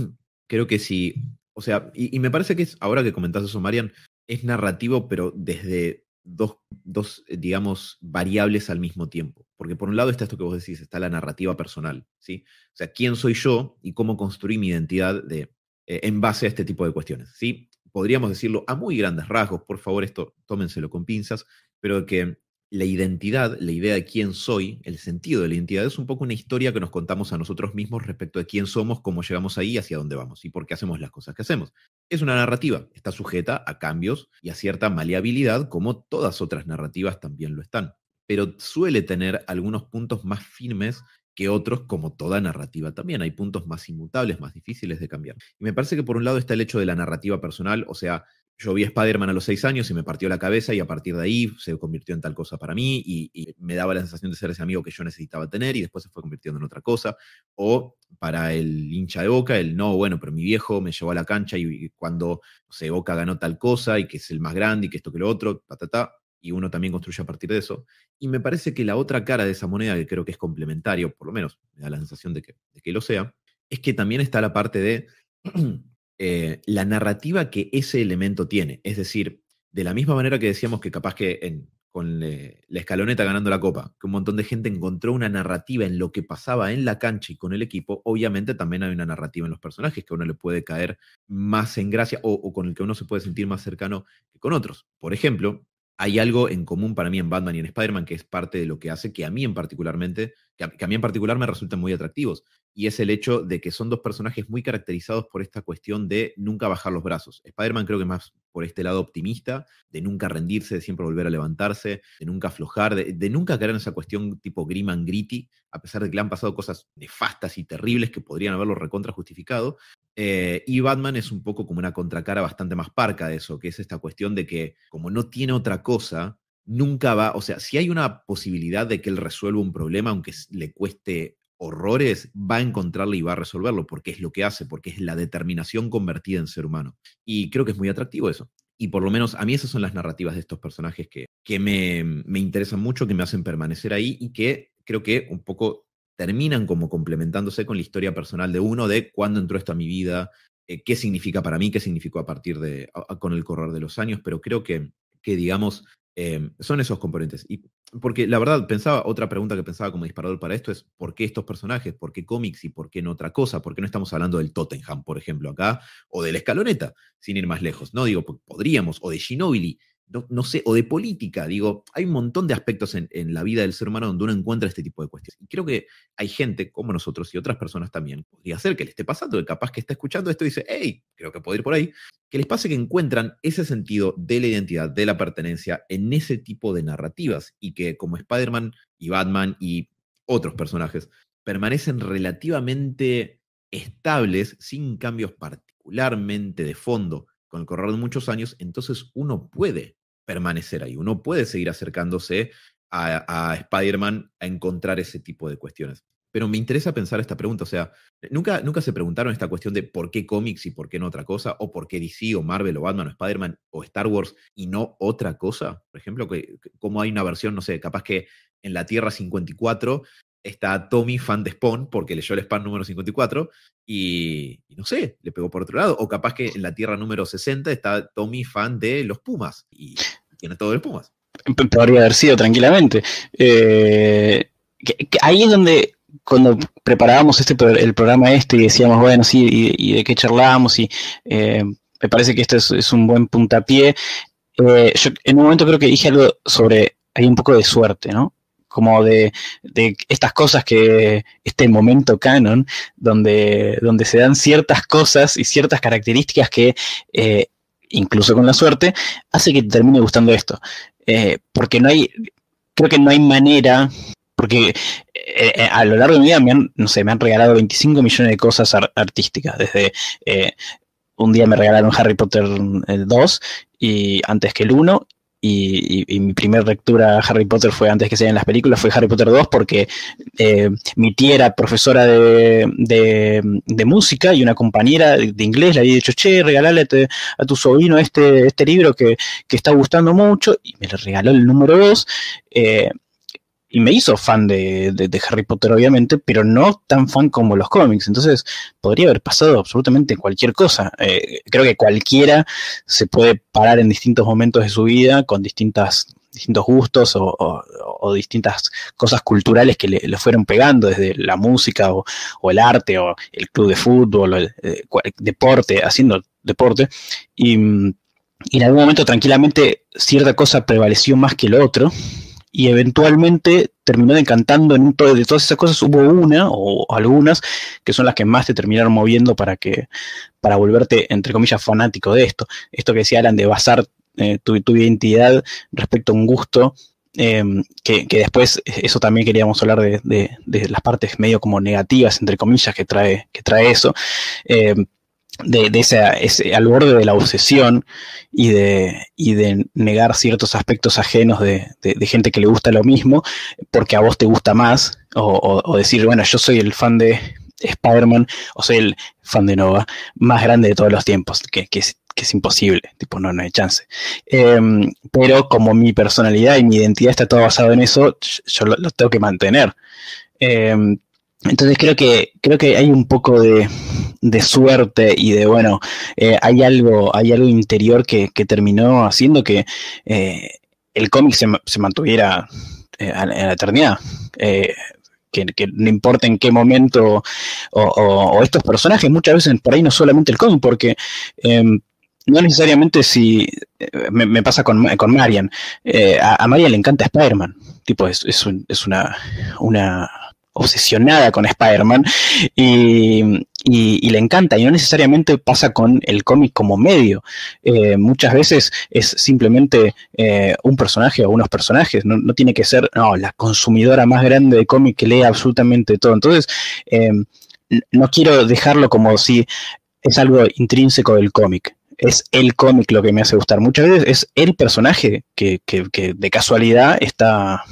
Creo que sí, o sea, y me parece que ahora que comentás eso, Marian, es narrativo, pero desde dos, digamos, variables al mismo tiempo. Porque por un lado está esto que vos decís, está la narrativa personal, ¿sí? O sea, quién soy yo y cómo construí mi identidad en base a este tipo de cuestiones, ¿sí? Podríamos decirlo a muy grandes rasgos, por favor, esto tómenselo con pinzas, pero que la identidad, la idea de quién soy, el sentido de la identidad es un poco una historia que nos contamos a nosotros mismos respecto de quién somos, cómo llegamos ahí, hacia dónde vamos y por qué hacemos las cosas que hacemos. Es una narrativa, está sujeta a cambios y a cierta maleabilidad, como todas otras narrativas también lo están, pero suele tener algunos puntos más firmes que otros, como toda narrativa también. Hay puntos más inmutables, más difíciles de cambiar. Y me parece que por un lado está el hecho de la narrativa personal, o sea, yo vi a Spider-Man a los 6 años y me partió la cabeza y a partir de ahí se convirtió en tal cosa para mí y me daba la sensación de ser ese amigo que yo necesitaba tener y después se fue convirtiendo en otra cosa. O para el hincha de Boca, no, bueno, pero mi viejo me llevó a la cancha y cuando, no sé, Boca ganó tal cosa y que es el más grande y que esto que lo otro, y uno también construye a partir de eso. Y me parece que la otra cara de esa moneda, que creo que es complementario, por lo menos me da la sensación de que lo sea, es que también está la parte de la narrativa que ese elemento tiene. Es decir, de la misma manera que decíamos que capaz que con la Escaloneta ganando la Copa, que un montón de gente encontró una narrativa en lo que pasaba en la cancha y con el equipo, obviamente también hay una narrativa en los personajes que a uno le puede caer más en gracia o con el que uno se puede sentir más cercano que con otros. Por ejemplo, hay algo en común para mí en Batman y en Spider-Man que es parte de lo que hace que a mí en particular me resulten muy atractivos. Y es el hecho de que son dos personajes muy caracterizados por esta cuestión de nunca bajar los brazos. Spider-Man creo que más por este lado optimista, de nunca rendirse, de siempre volver a levantarse, de nunca aflojar, de nunca caer en esa cuestión tipo grim and gritty, a pesar de que le han pasado cosas nefastas y terribles que podrían haberlo recontra justificado. Y Batman es un poco como una contracara bastante más parca de eso, que es esta cuestión de que como no tiene otra cosa, nunca va, o sea, si hay una posibilidad de que él resuelva un problema, aunque le cueste horrores, va a encontrarlo y va a resolverlo, porque es lo que hace, porque es la determinación convertida en ser humano. Y creo que es muy atractivo eso. Y por lo menos a mí esas son las narrativas de estos personajes que me interesan mucho, que me hacen permanecer ahí y que creo que un poco terminan como complementándose con la historia personal de uno, de cuándo entró esto a mi vida, qué significa para mí, qué significó a partir con el correr de los años, pero creo que digamos, son esos componentes. Y porque la verdad, otra pregunta que pensaba como disparador para esto es, ¿por qué estos personajes? ¿Por qué cómics y por qué no otra cosa? ¿Por qué no estamos hablando del Tottenham, por ejemplo, acá? O de la Escaloneta, sin ir más lejos. No digo, podríamos, o de Ginóbili, no sé, o de política. Digo, hay un montón de aspectos en la vida del ser humano donde uno encuentra este tipo de cuestiones. Y creo que hay gente como nosotros y otras personas también, podría ser que le esté pasando, que capaz que está escuchando esto y dice, hey, creo que puedo ir por ahí, que les pase que encuentran ese sentido de la identidad, de la pertenencia en ese tipo de narrativas y que como Spider-Man y Batman y otros personajes permanecen relativamente estables, sin cambios particularmente de fondo con el correr de muchos años, entonces uno puede permanecer ahí, uno puede seguir acercándose a Spider-Man a encontrar ese tipo de cuestiones. Pero me interesa pensar esta pregunta, o sea, ¿nunca se preguntaron esta cuestión de por qué cómics y por qué no otra cosa? ¿O por qué DC o Marvel o Batman o Spider-Man o Star Wars y no otra cosa? Por ejemplo, como hay una versión, no sé, capaz que en la Tierra 54 está Tommy fan de Spawn porque leyó el Spawn número 54 y no sé, le pegó por otro lado. O capaz que en la Tierra número 60 está Tommy fan de los Pumas y tiene todo de los Pumas. Podría haber sido tranquilamente. Ahí es donde, cuando preparábamos el programa y decíamos, bueno, sí, y de qué charlábamos, y me parece que esto es un buen puntapié. Yo en un momento creo que dije algo sobre, hay un poco de suerte, ¿no? como de estas cosas que este momento canon, donde se dan ciertas cosas y ciertas características que, incluso con la suerte, hace que te termine gustando esto. Porque creo que no hay manera, porque a lo largo de mi vida me han regalado 25 millones de cosas artísticas, desde un día me regalaron Harry Potter 2 y antes que el 1, y mi primera lectura a Harry Potter fue antes que se vean las películas, fue Harry Potter 2 porque mi tía era profesora de música y una compañera de inglés le había dicho, che, regalale a tu sobrino este libro que está gustando mucho, y me le regaló el número 2, y me hizo fan de Harry Potter, obviamente, pero no tan fan como los cómics. Entonces, podría haber pasado absolutamente cualquier cosa. Creo que cualquiera se puede parar en distintos momentos de su vida con distintos gustos o distintas cosas culturales que le fueron pegando, desde la música o el arte o el club de fútbol o el deporte, haciendo deporte. Y en algún momento, tranquilamente, cierta cosa prevaleció más que lo otro. Y eventualmente terminó decantando de todas esas cosas, hubo una o algunas que son las que más te terminaron moviendo para volverte, entre comillas, fanático de esto. Esto que decía Alan, de basar tu identidad respecto a un gusto, que después, eso también queríamos hablar de las partes medio como negativas, entre comillas, que trae eso. De ese al borde de la obsesión y de negar ciertos aspectos ajenos de gente que le gusta lo mismo porque a vos te gusta más, o decir, bueno, yo soy el fan de Spider-Man o soy el fan de Nova más grande de todos los tiempos, que es imposible, tipo, no hay chance. Pero como mi personalidad y mi identidad está todo basado en eso, yo lo tengo que mantener. Entonces creo que hay un poco de suerte y de, bueno, hay algo interior que terminó haciendo que el cómic se mantuviera en la eternidad. Que no importa en qué momento o estos personajes, muchas veces por ahí no solamente el cómic, porque no necesariamente si me pasa con Marian. A Marian le encanta Spider-Man, tipo es una obsesionada con Spider-Man y le encanta, y no necesariamente pasa con el cómic como medio. Muchas veces es simplemente un personaje o unos personajes, no tiene que ser la consumidora más grande de cómic que lee absolutamente todo. Entonces, no quiero dejarlo como si es algo intrínseco del cómic. Es el cómic lo que me hace gustar. Muchas veces es el personaje que de casualidad está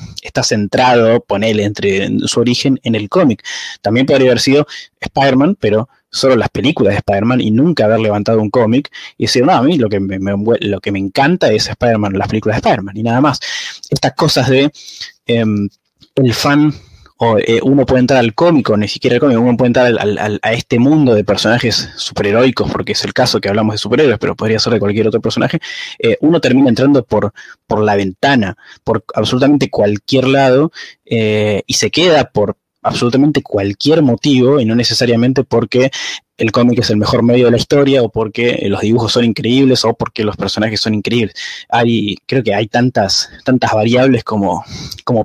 centrado, ponele, en su origen en el cómic. También podría haber sido Spider-Man, pero solo las películas de Spider-Man y nunca haber levantado un cómic y decir, no, a mí lo que me encanta es Spider-Man, las películas de Spider-Man y nada más. Estas cosas de el fan, o uno puede entrar al cómic, o ni siquiera al cómic, uno puede entrar a este mundo de personajes superheroicos, porque es el caso que hablamos de superhéroes, pero podría ser de cualquier otro personaje. Uno termina entrando por la ventana, por absolutamente cualquier lado, y se queda por absolutamente cualquier motivo, y no necesariamente porque el cómic es el mejor medio de la historia, o porque los dibujos son increíbles, o porque los personajes son increíbles. Creo que hay tantas variables como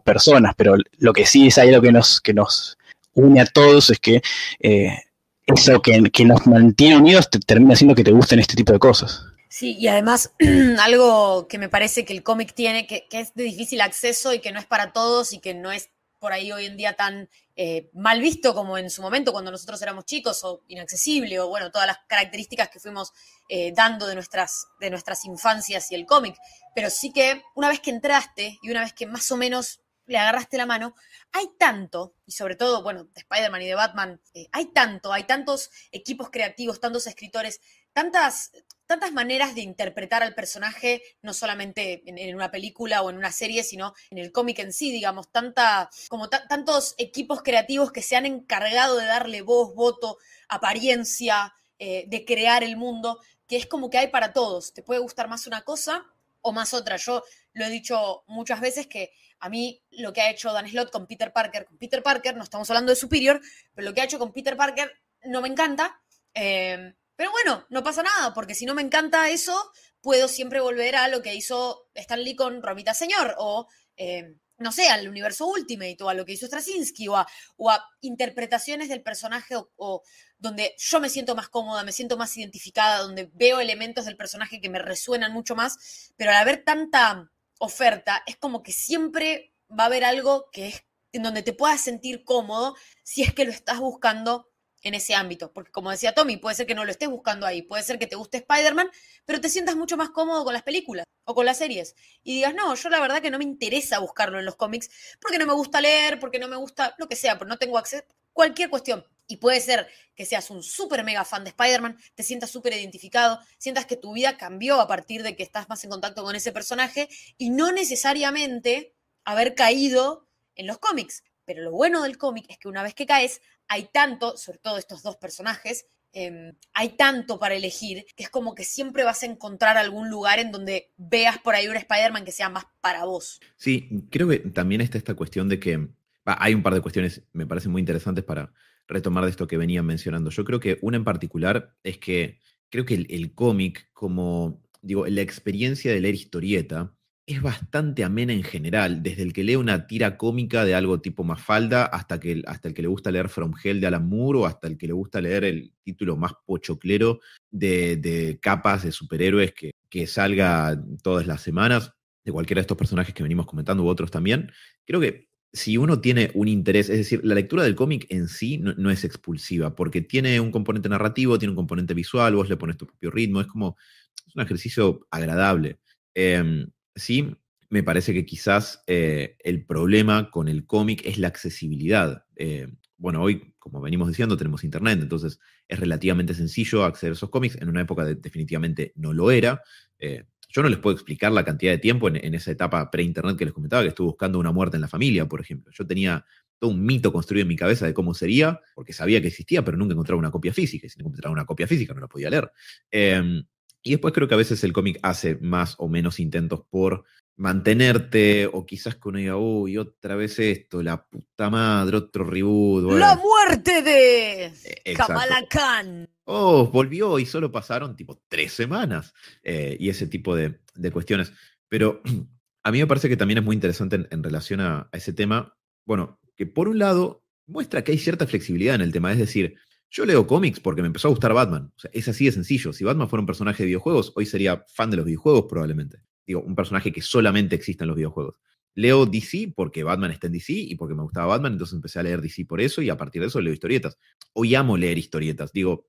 personas, pero lo que sí es algo que nos une a todos es que eso que nos mantiene unidos te termina haciendo que te gusten este tipo de cosas. Sí, y además algo que me parece que el cómic tiene, que es de difícil acceso y que no es para todos y que no es por ahí hoy en día tan mal visto como en su momento cuando nosotros éramos chicos, o inaccesible, o bueno, todas las características que fuimos dando de nuestras infancias y el cómic. Pero sí que una vez que entraste y una vez que más o menos le agarraste la mano, hay tanto, y sobre todo, bueno, de Spider-Man y de Batman, hay tantos equipos creativos, tantos escritores, tantas maneras de interpretar al personaje, no solamente en una película o en una serie, sino en el cómic en sí, digamos, tantos equipos creativos que se han encargado de darle voz, voto, apariencia, de crear el mundo, que es como que hay para todos. Te puede gustar más una cosa o más otra. Yo lo he dicho muchas veces que a mí lo que ha hecho Dan Slott con Peter Parker, no estamos hablando de Superior, pero lo que ha hecho con Peter Parker no me encanta, pero bueno, no pasa nada, porque si no me encanta eso, puedo siempre volver a lo que hizo Stan Lee con Romita Señor, o no sé, al universo Ultimate o a lo que hizo Straczynski o a interpretaciones del personaje o donde yo me siento más cómoda, me siento más identificada, donde veo elementos del personaje que me resuenan mucho más, pero al haber tanta oferta es como que siempre va a haber algo que es en donde te puedas sentir cómodo si es que lo estás buscando en ese ámbito, porque como decía Tommy, puede ser que no lo estés buscando ahí, puede ser que te guste Spider-Man, pero te sientas mucho más cómodo con las películas o con las series, y digas, no, yo la verdad que no me interesa buscarlo en los cómics, porque no me gusta leer, porque no me gusta, lo que sea, pero no tengo acceso, cualquier cuestión, y puede ser que seas un súper mega fan de Spider-Man, te sientas súper identificado, sientas que tu vida cambió a partir de que estás más en contacto con ese personaje, y no necesariamente haber caído en los cómics, pero lo bueno del cómic es que una vez que caes, hay tanto, sobre todo estos dos personajes, hay tanto para elegir que es como que siempre vas a encontrar algún lugar en donde veas por ahí un Spider-Man que sea más para vos. Sí, creo que también está esta cuestión de que hay un par de cuestiones, me parecen muy interesantes para retomar de esto que venían mencionando. Yo creo que una en particular es que creo que el cómic, como digo, la experiencia de leer historieta, es bastante amena en general, desde el que lee una tira cómica de algo tipo Mafalda hasta el que le gusta leer From Hell de Alan Moore o hasta el que le gusta leer el título más pochoclero de capas de superhéroes que salga todas las semanas, de cualquiera de estos personajes que venimos comentando u otros también. Creo que si uno tiene un interés, es decir, la lectura del cómic en sí no es expulsiva, porque tiene un componente narrativo, tiene un componente visual, vos le pones tu propio ritmo, es un ejercicio agradable. Sí, me parece que quizás el problema con el cómic es la accesibilidad. Bueno, hoy, como venimos diciendo, tenemos internet, entonces es relativamente sencillo acceder a esos cómics. En una época definitivamente no lo era. Yo no les puedo explicar la cantidad de tiempo en esa etapa pre-internet que les comentaba, que estuve buscando Una muerte en la familia, por ejemplo. Yo tenía todo un mito construido en mi cabeza de cómo sería, porque sabía que existía, pero nunca encontraba una copia física. Y si no encontraba una copia física, no la podía leer. Y después creo que a veces el cómic hace más o menos intentos por mantenerte, o quizás que uno diga, uy, otra vez esto, la puta madre, otro reboot. Bueno. ¡La muerte de Exacto. Kamala Khan! Oh, volvió y solo pasaron tipo 3 semanas. Y ese tipo de cuestiones. Pero a mí me parece que también es muy interesante en relación a ese tema. Bueno, que por un lado muestra que hay cierta flexibilidad en el tema. Es decir, yo leo cómics porque me empezó a gustar Batman. O sea, es así de sencillo. Si Batman fuera un personaje de videojuegos, hoy sería fan de los videojuegos probablemente. Digo, un personaje que solamente existe en los videojuegos. Leo DC porque Batman está en DC y porque me gustaba Batman, entonces empecé a leer DC por eso y a partir de eso leo historietas. Hoy amo leer historietas. Digo,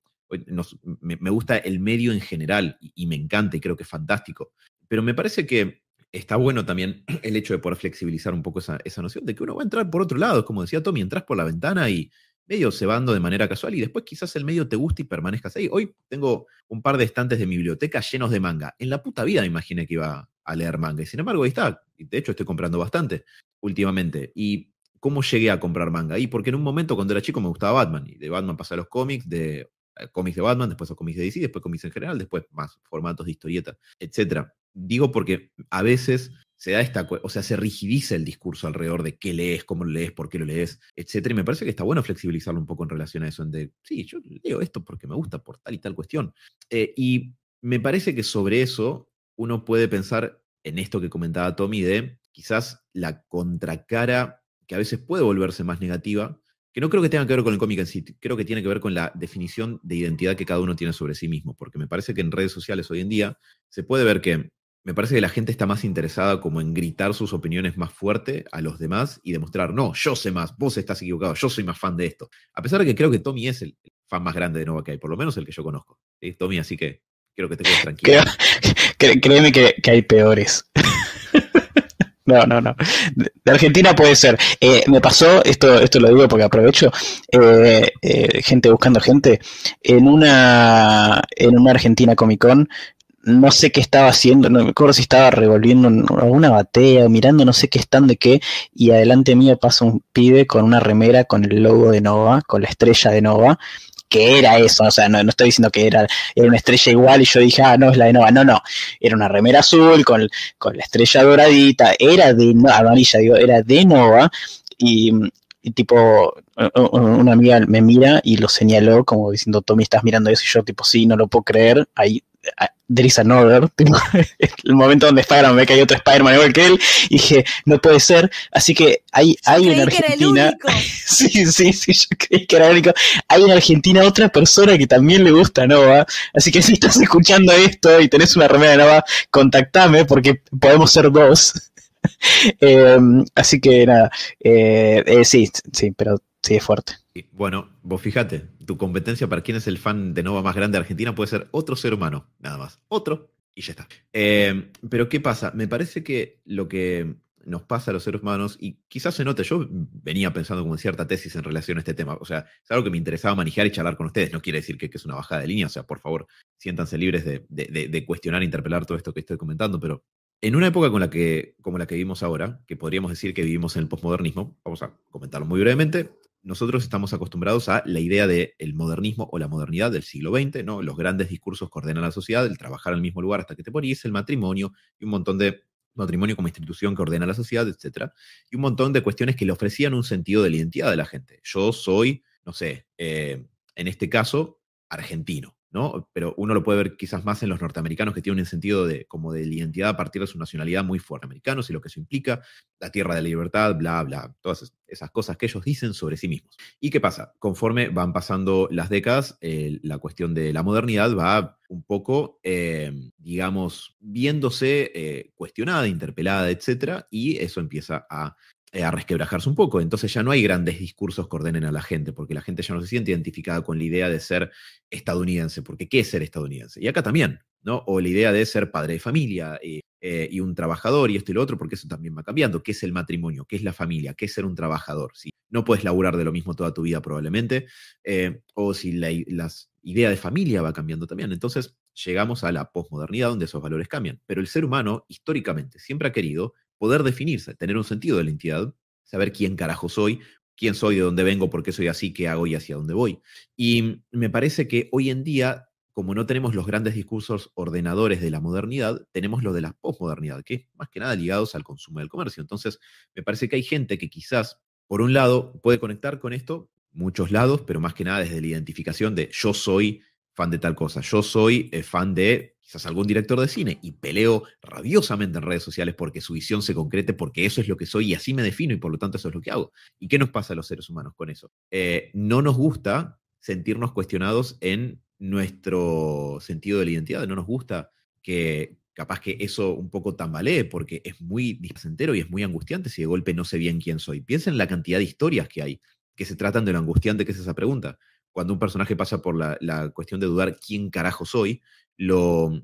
me gusta el medio en general y me encanta y creo que es fantástico. Pero me parece que está bueno también el hecho de poder flexibilizar un poco esa noción de que uno va a entrar por otro lado. Como decía Tommy, entras por la ventana y medio cebando de manera casual y después quizás el medio te guste y permanezcas ahí. Hoy tengo un par de estantes de mi biblioteca llenos de manga. En la puta vida me imaginé que iba a leer manga y sin embargo ahí está. Y de hecho estoy comprando bastante últimamente. ¿Y cómo llegué a comprar manga? Y porque en un momento cuando era chico me gustaba Batman y de Batman pasé a los cómics de Batman, después a cómics de DC, después cómics en general, después más formatos de historieta, etc. Digo porque a veces se da se rigidiza el discurso alrededor de qué lees, cómo lo lees, por qué lo lees, etc. Y me parece que está bueno flexibilizarlo un poco en relación a eso, en de, sí, yo leo esto porque me gusta por tal y tal cuestión. Y me parece que sobre eso uno puede pensar en esto que comentaba Tommy de quizás la contracara que a veces puede volverse más negativa, que no creo que tenga que ver con el cómic en sí, creo que tiene que ver con la definición de identidad que cada uno tiene sobre sí mismo, porque me parece que en redes sociales hoy en día se puede ver que me parece que la gente está más interesada como en gritar sus opiniones más fuerte a los demás y demostrar, no, yo sé más, vos estás equivocado, yo soy más fan de esto. A pesar de que creo que Tommy es el fan más grande de Nova que hay, por lo menos el que yo conozco. ¿Sí? Tommy, así que creo que te quedes tranquilo. Créeme que hay peores. No. De Argentina puede ser. Me pasó, esto lo digo porque aprovecho, gente buscando gente, en una Argentina Comic Con, no sé qué estaba haciendo, no me acuerdo si estaba revolviendo alguna batea, mirando no sé qué stand de qué, y adelante mío pasa un pibe con una remera con el logo de Nova, con la estrella de Nova, que era eso, o sea, no estoy diciendo que era una estrella igual y yo dije, no, es la de Nova, no, era una remera azul con la estrella doradita, era de amarilla, digo, era de Nova, y tipo, una amiga me mira y lo señaló como diciendo, Tommy, estás mirando eso, y yo tipo, sí, no lo puedo creer, ahí there is another, tipo, el momento donde Spider-Man ve que hay otro Spider-Man igual que él, y dije, no puede ser, así que hay en Argentina, sí, yo creí que era el único, hay en Argentina otra persona que también le gusta Nova, así que si estás escuchando esto y tenés una remera de Nova, contactame porque podemos ser dos. Así que nada, sí, pero sí es fuerte. Bueno, vos fíjate, tu competencia para quién es el fan de Nova más grande de Argentina puede ser otro ser humano, nada más. Otro, y ya está. Pero ¿qué pasa? Me parece que lo que nos pasa a los seres humanos, y quizás se note, yo venía pensando como en cierta tesis en relación a este tema, o sea, es algo que me interesaba manejar y charlar con ustedes, no quiere decir que es una bajada de línea, o sea, por favor, siéntanse libres de cuestionar e interpelar todo esto que estoy comentando, pero en una época como la que vivimos ahora, que podríamos decir que vivimos en el posmodernismo, vamos a comentarlo muy brevemente, nosotros estamos acostumbrados a la idea del modernismo o la modernidad del siglo XX, ¿no? Los grandes discursos que ordenan la sociedad, el trabajar al mismo lugar hasta que te morís, el matrimonio y un montón de matrimonio como institución que ordena la sociedad, etcétera, y un montón de cuestiones que le ofrecían un sentido de la identidad de la gente. Yo soy, no sé, en este caso, argentino, ¿no? Pero uno lo puede ver quizás más en los norteamericanos que tienen un sentido como de la identidad a partir de su nacionalidad muy fuerte, americanos y lo que eso implica, la tierra de la libertad, bla, bla, todas esas cosas que ellos dicen sobre sí mismos. ¿Y qué pasa? Conforme van pasando las décadas, la cuestión de la modernidad va un poco, digamos, viéndose cuestionada, interpelada, etcétera, y eso empieza a resquebrajarse un poco. Entonces ya no hay grandes discursos que ordenen a la gente, porque la gente ya no se siente identificada con la idea de ser estadounidense, porque ¿qué es ser estadounidense? Y acá también, ¿no? O la idea de ser padre de familia y un trabajador y esto y lo otro, porque eso también va cambiando. ¿Qué es el matrimonio? ¿Qué es la familia? ¿Qué es ser un trabajador? ¿Sí? No puedes laburar de lo mismo toda tu vida probablemente, o si la idea de familia va cambiando también. Entonces llegamos a la posmodernidad donde esos valores cambian. Pero el ser humano, históricamente, siempre ha querido poder definirse, tener un sentido de la identidad, saber quién carajo soy, quién soy, de dónde vengo, por qué soy así, qué hago y hacia dónde voy. Y me parece que hoy en día, como no tenemos los grandes discursos ordenadores de la modernidad, tenemos los de la posmodernidad, que es más que nada ligados al consumo del comercio. Entonces, me parece que hay gente que quizás, por un lado, puede conectar con esto, muchos lados, pero más que nada desde la identificación de yo soy fan de tal cosa, yo soy fan de quizás algún director de cine y peleo rabiosamente en redes sociales porque su visión se concrete, porque eso es lo que soy y así me defino y por lo tanto eso es lo que hago. ¿Y qué nos pasa a los seres humanos con eso? No nos gusta sentirnos cuestionados en nuestro sentido de la identidad, no nos gusta que capaz que eso un poco tambalee porque es muy displacentero y es muy angustiante si de golpe no sé bien quién soy. Piensa en la cantidad de historias que hay que se tratan de lo angustiante que es esa pregunta. Cuando un personaje pasa por la cuestión de dudar quién carajo soy, lo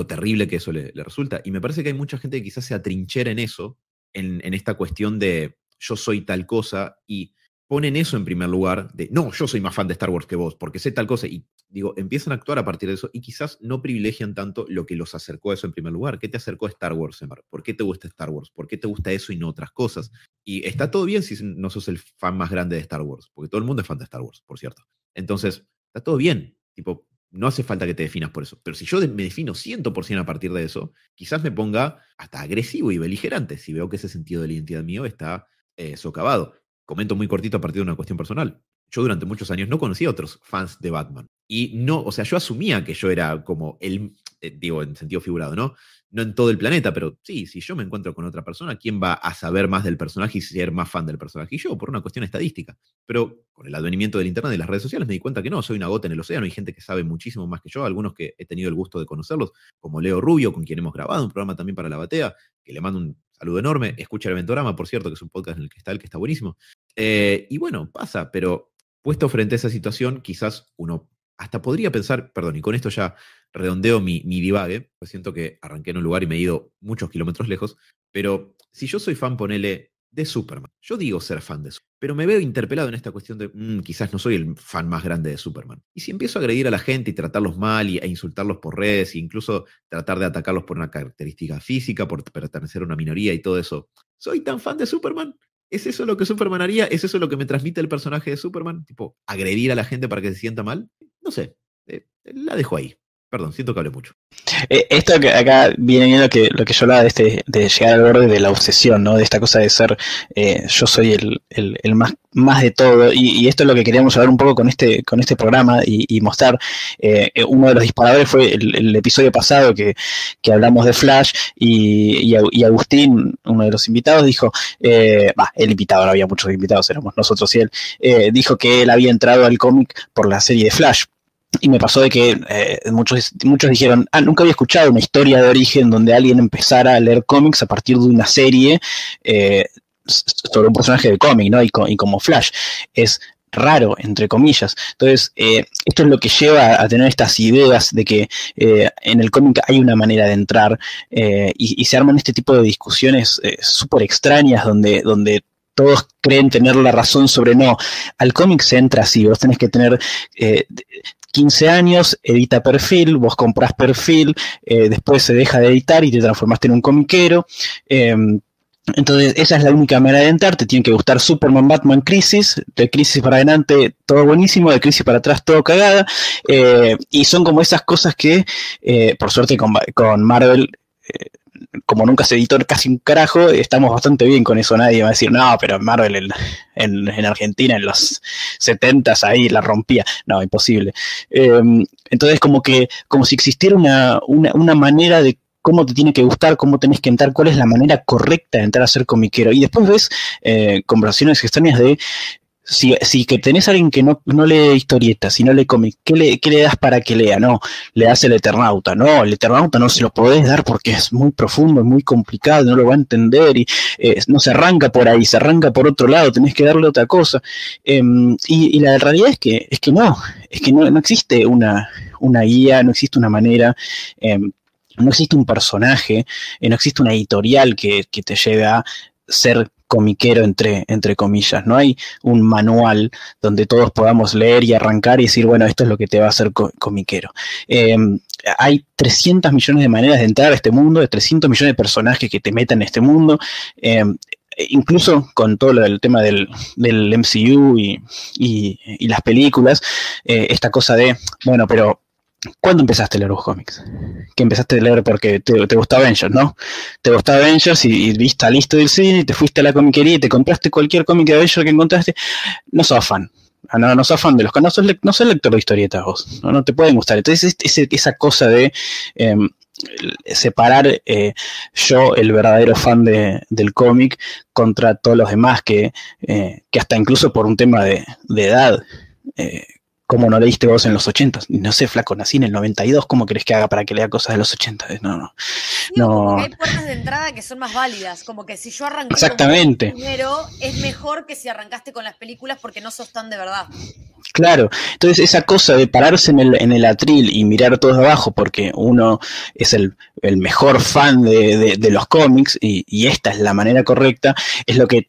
terrible que eso le resulta. Y me parece que hay mucha gente que quizás se atrinchera en eso, en esta cuestión de yo soy tal cosa, y ponen eso en primer lugar, de no, yo soy más fan de Star Wars que vos, porque sé tal cosa, y digo, empiezan a actuar a partir de eso, y quizás no privilegian tanto lo que los acercó a eso en primer lugar. ¿Qué te acercó a Star Wars, Emar? ¿Por qué te gusta Star Wars? ¿Por qué te gusta eso y no otras cosas? Y está todo bien si no sos el fan más grande de Star Wars, porque todo el mundo es fan de Star Wars, por cierto. Entonces, está todo bien, tipo, no hace falta que te definas por eso. Pero si yo me defino 100% a partir de eso, quizás me ponga hasta agresivo y beligerante si veo que ese sentido de la identidad mío está socavado. Comento muy cortito a partir de una cuestión personal. Yo durante muchos años no conocía a otros fans de Batman. Y no, o sea, yo asumía que yo era como digo, en sentido figurado, ¿no? No en todo el planeta, pero sí, si yo me encuentro con otra persona, ¿quién va a saber más del personaje y ser más fan del personaje? Y yo, por una cuestión estadística. Pero con el advenimiento del internet y las redes sociales me di cuenta que no, soy una gota en el océano, hay gente que sabe muchísimo más que yo, algunos que he tenido el gusto de conocerlos, como Leo Rubio, con quien hemos grabado un programa también para La Batea, que le mando un saludo enorme, escucha el Eventorama, por cierto, que es un podcast en el que está buenísimo. Y bueno, pasa, pero puesto frente a esa situación, quizás uno hasta podría pensar, perdón, y con esto ya redondeo mi divague, pues siento que arranqué en un lugar y me he ido muchos kilómetros lejos, pero si yo soy fan, ponele, de Superman, yo digo ser fan de Superman, pero me veo interpelado en esta cuestión de, quizás no soy el fan más grande de Superman. Y si empiezo a agredir a la gente y tratarlos mal e insultarlos por redes, e incluso tratar de atacarlos por una característica física, por pertenecer a una minoría y todo eso, ¿soy tan fan de Superman? ¿Es eso lo que Superman haría? ¿Es eso lo que me transmite el personaje de Superman? Tipo, agredir a la gente para que se sienta mal. No sé, la dejo ahí. Perdón, siento que hablé mucho. Esto que acá viene lo que yo hablaba de llegar al borde de la obsesión, ¿no? De esta cosa de ser yo soy el más de todo, y esto es lo que queríamos hablar un poco con este programa y mostrar. Uno de los disparadores fue el episodio pasado que hablamos de Flash, y Agustín, uno de los invitados, dijo, el invitado, no había muchos invitados, éramos nosotros y él, dijo que él había entrado al cómic por la serie de Flash. Y me pasó de que muchos dijeron, nunca había escuchado una historia de origen donde alguien empezara a leer cómics a partir de una serie sobre un personaje de cómic, ¿no? Y como Flash. Es raro, entre comillas. Entonces, esto es lo que lleva a tener estas ideas de que en el cómic hay una manera de entrar, y se arman este tipo de discusiones súper extrañas donde todos creen tener la razón sobre no. Al cómic se entra así, vos tenés que tener 15 años, edita perfil, vos comprás perfil, después se deja de editar y te transformaste en un comiquero. Entonces esa es la única manera de entrar. Te tiene que gustar Superman, Batman, Crisis, de Crisis para adelante todo buenísimo, de Crisis para atrás todo cagada, y son como esas cosas que por suerte con Marvel, como nunca se editó casi un carajo, estamos bastante bien con eso. Nadie va a decir, no, pero Marvel en Argentina en los 70s ahí la rompía. No, imposible. Entonces como si existiera una manera de cómo te tiene que gustar, cómo tenés que entrar, cuál es la manera correcta de entrar a ser comiquero. Y después ves conversaciones extrañas de si que tenés a alguien que no lee historietas, si no lee cómics, ¿qué le das para que lea? No, le das el Eternauta. No, el Eternauta no se lo podés dar porque es muy profundo, es muy complicado, no lo va a entender, y no se arranca por ahí, se arranca por otro lado, tenés que darle otra cosa. Y la realidad es que no existe una guía, no existe una manera, no existe un personaje, no existe una editorial que te lleve a ser comiquero entre comillas. No hay un manual donde todos podamos leer y arrancar y decir, bueno, esto es lo que te va a hacer comiquero. Hay 300 millones de maneras de entrar a este mundo, de 300 millones de personajes que te metan en este mundo. Incluso con todo el tema del MCU y las películas, esta cosa de, bueno, pero ¿cuándo empezaste a leer los cómics? Que empezaste a leer porque te gustaba Avengers, ¿no? Te gustaba Avengers y viste listo del cine y te fuiste a la comiquería y te compraste cualquier cómic de Avengers que encontraste. No sos fan. No sos fan de los cómics. No sos lector de historietas vos. No te pueden gustar. Entonces esa cosa de separar yo, el verdadero fan del cómic, contra todos los demás que hasta incluso por un tema de edad, ¿cómo no leíste vos en los 80? No sé, flaco, nací en el 92, ¿cómo querés que haga para que lea cosas de los 80? Como que hay puertas de entrada que son más válidas, como que si yo arranqué exactamente primero, es mejor que si arrancaste con las películas porque no sos tan de verdad. Claro, entonces esa cosa de pararse en el atril y mirar todos abajo porque uno es el mejor fan de los cómics y esta es la manera correcta, es lo que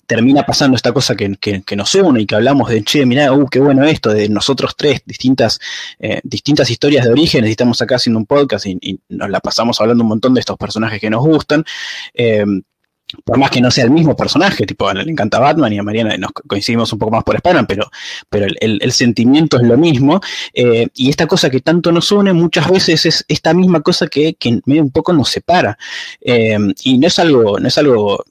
termina pasando esta cosa que nos une y que hablamos de, che, mirá, qué bueno esto, de nosotros tres, distintas historias de origen, estamos acá haciendo un podcast y nos la pasamos hablando un montón de estos personajes que nos gustan, por más que no sea el mismo personaje, tipo, le encanta Batman y a Mariana nos coincidimos un poco más por Spider-Man, pero el sentimiento es lo mismo, y esta cosa que tanto nos une muchas veces es esta misma cosa que medio un poco nos separa, y no es algo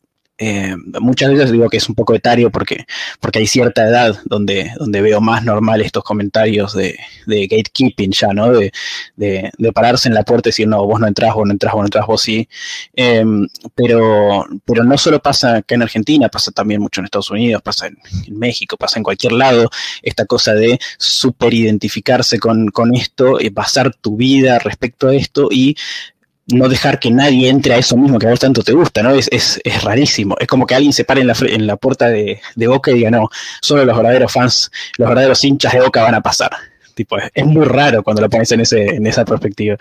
muchas veces digo que es un poco etario porque hay cierta edad donde veo más normal estos comentarios de gatekeeping ya, ¿no? De pararse en la puerta y decir, no, vos no entrás, vos sí. Pero no solo pasa acá en Argentina, pasa también mucho en Estados Unidos, pasa en México, pasa en cualquier lado, esta cosa de súper identificarse con esto, basar tu vida respecto a esto y no dejar que nadie entre a eso mismo que a vos tanto te gusta, ¿no? Es rarísimo. Es como que alguien se pare en la puerta de Boca y diga, no, solo los verdaderos fans, los verdaderos hinchas de Boca van a pasar. Tipo, es muy raro cuando lo pones en esa perspectiva.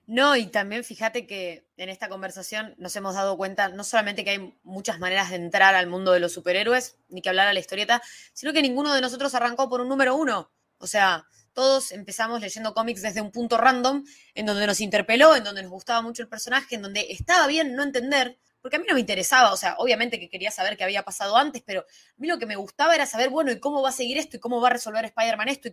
No, y también fíjate que en esta conversación nos hemos dado cuenta no solamente que hay muchas maneras de entrar al mundo de los superhéroes, ni que hablar a la historieta, sino que ninguno de nosotros arrancó por un número 1. O sea, todos empezamos leyendo cómics desde un punto random, en donde nos interpeló, en donde nos gustaba mucho el personaje, en donde estaba bien no entender, porque a mí no me interesaba, o sea, obviamente que quería saber qué había pasado antes, pero a mí lo que me gustaba era saber, bueno, ¿y cómo va a seguir esto? ¿Y cómo va a resolver Spider-Man esto?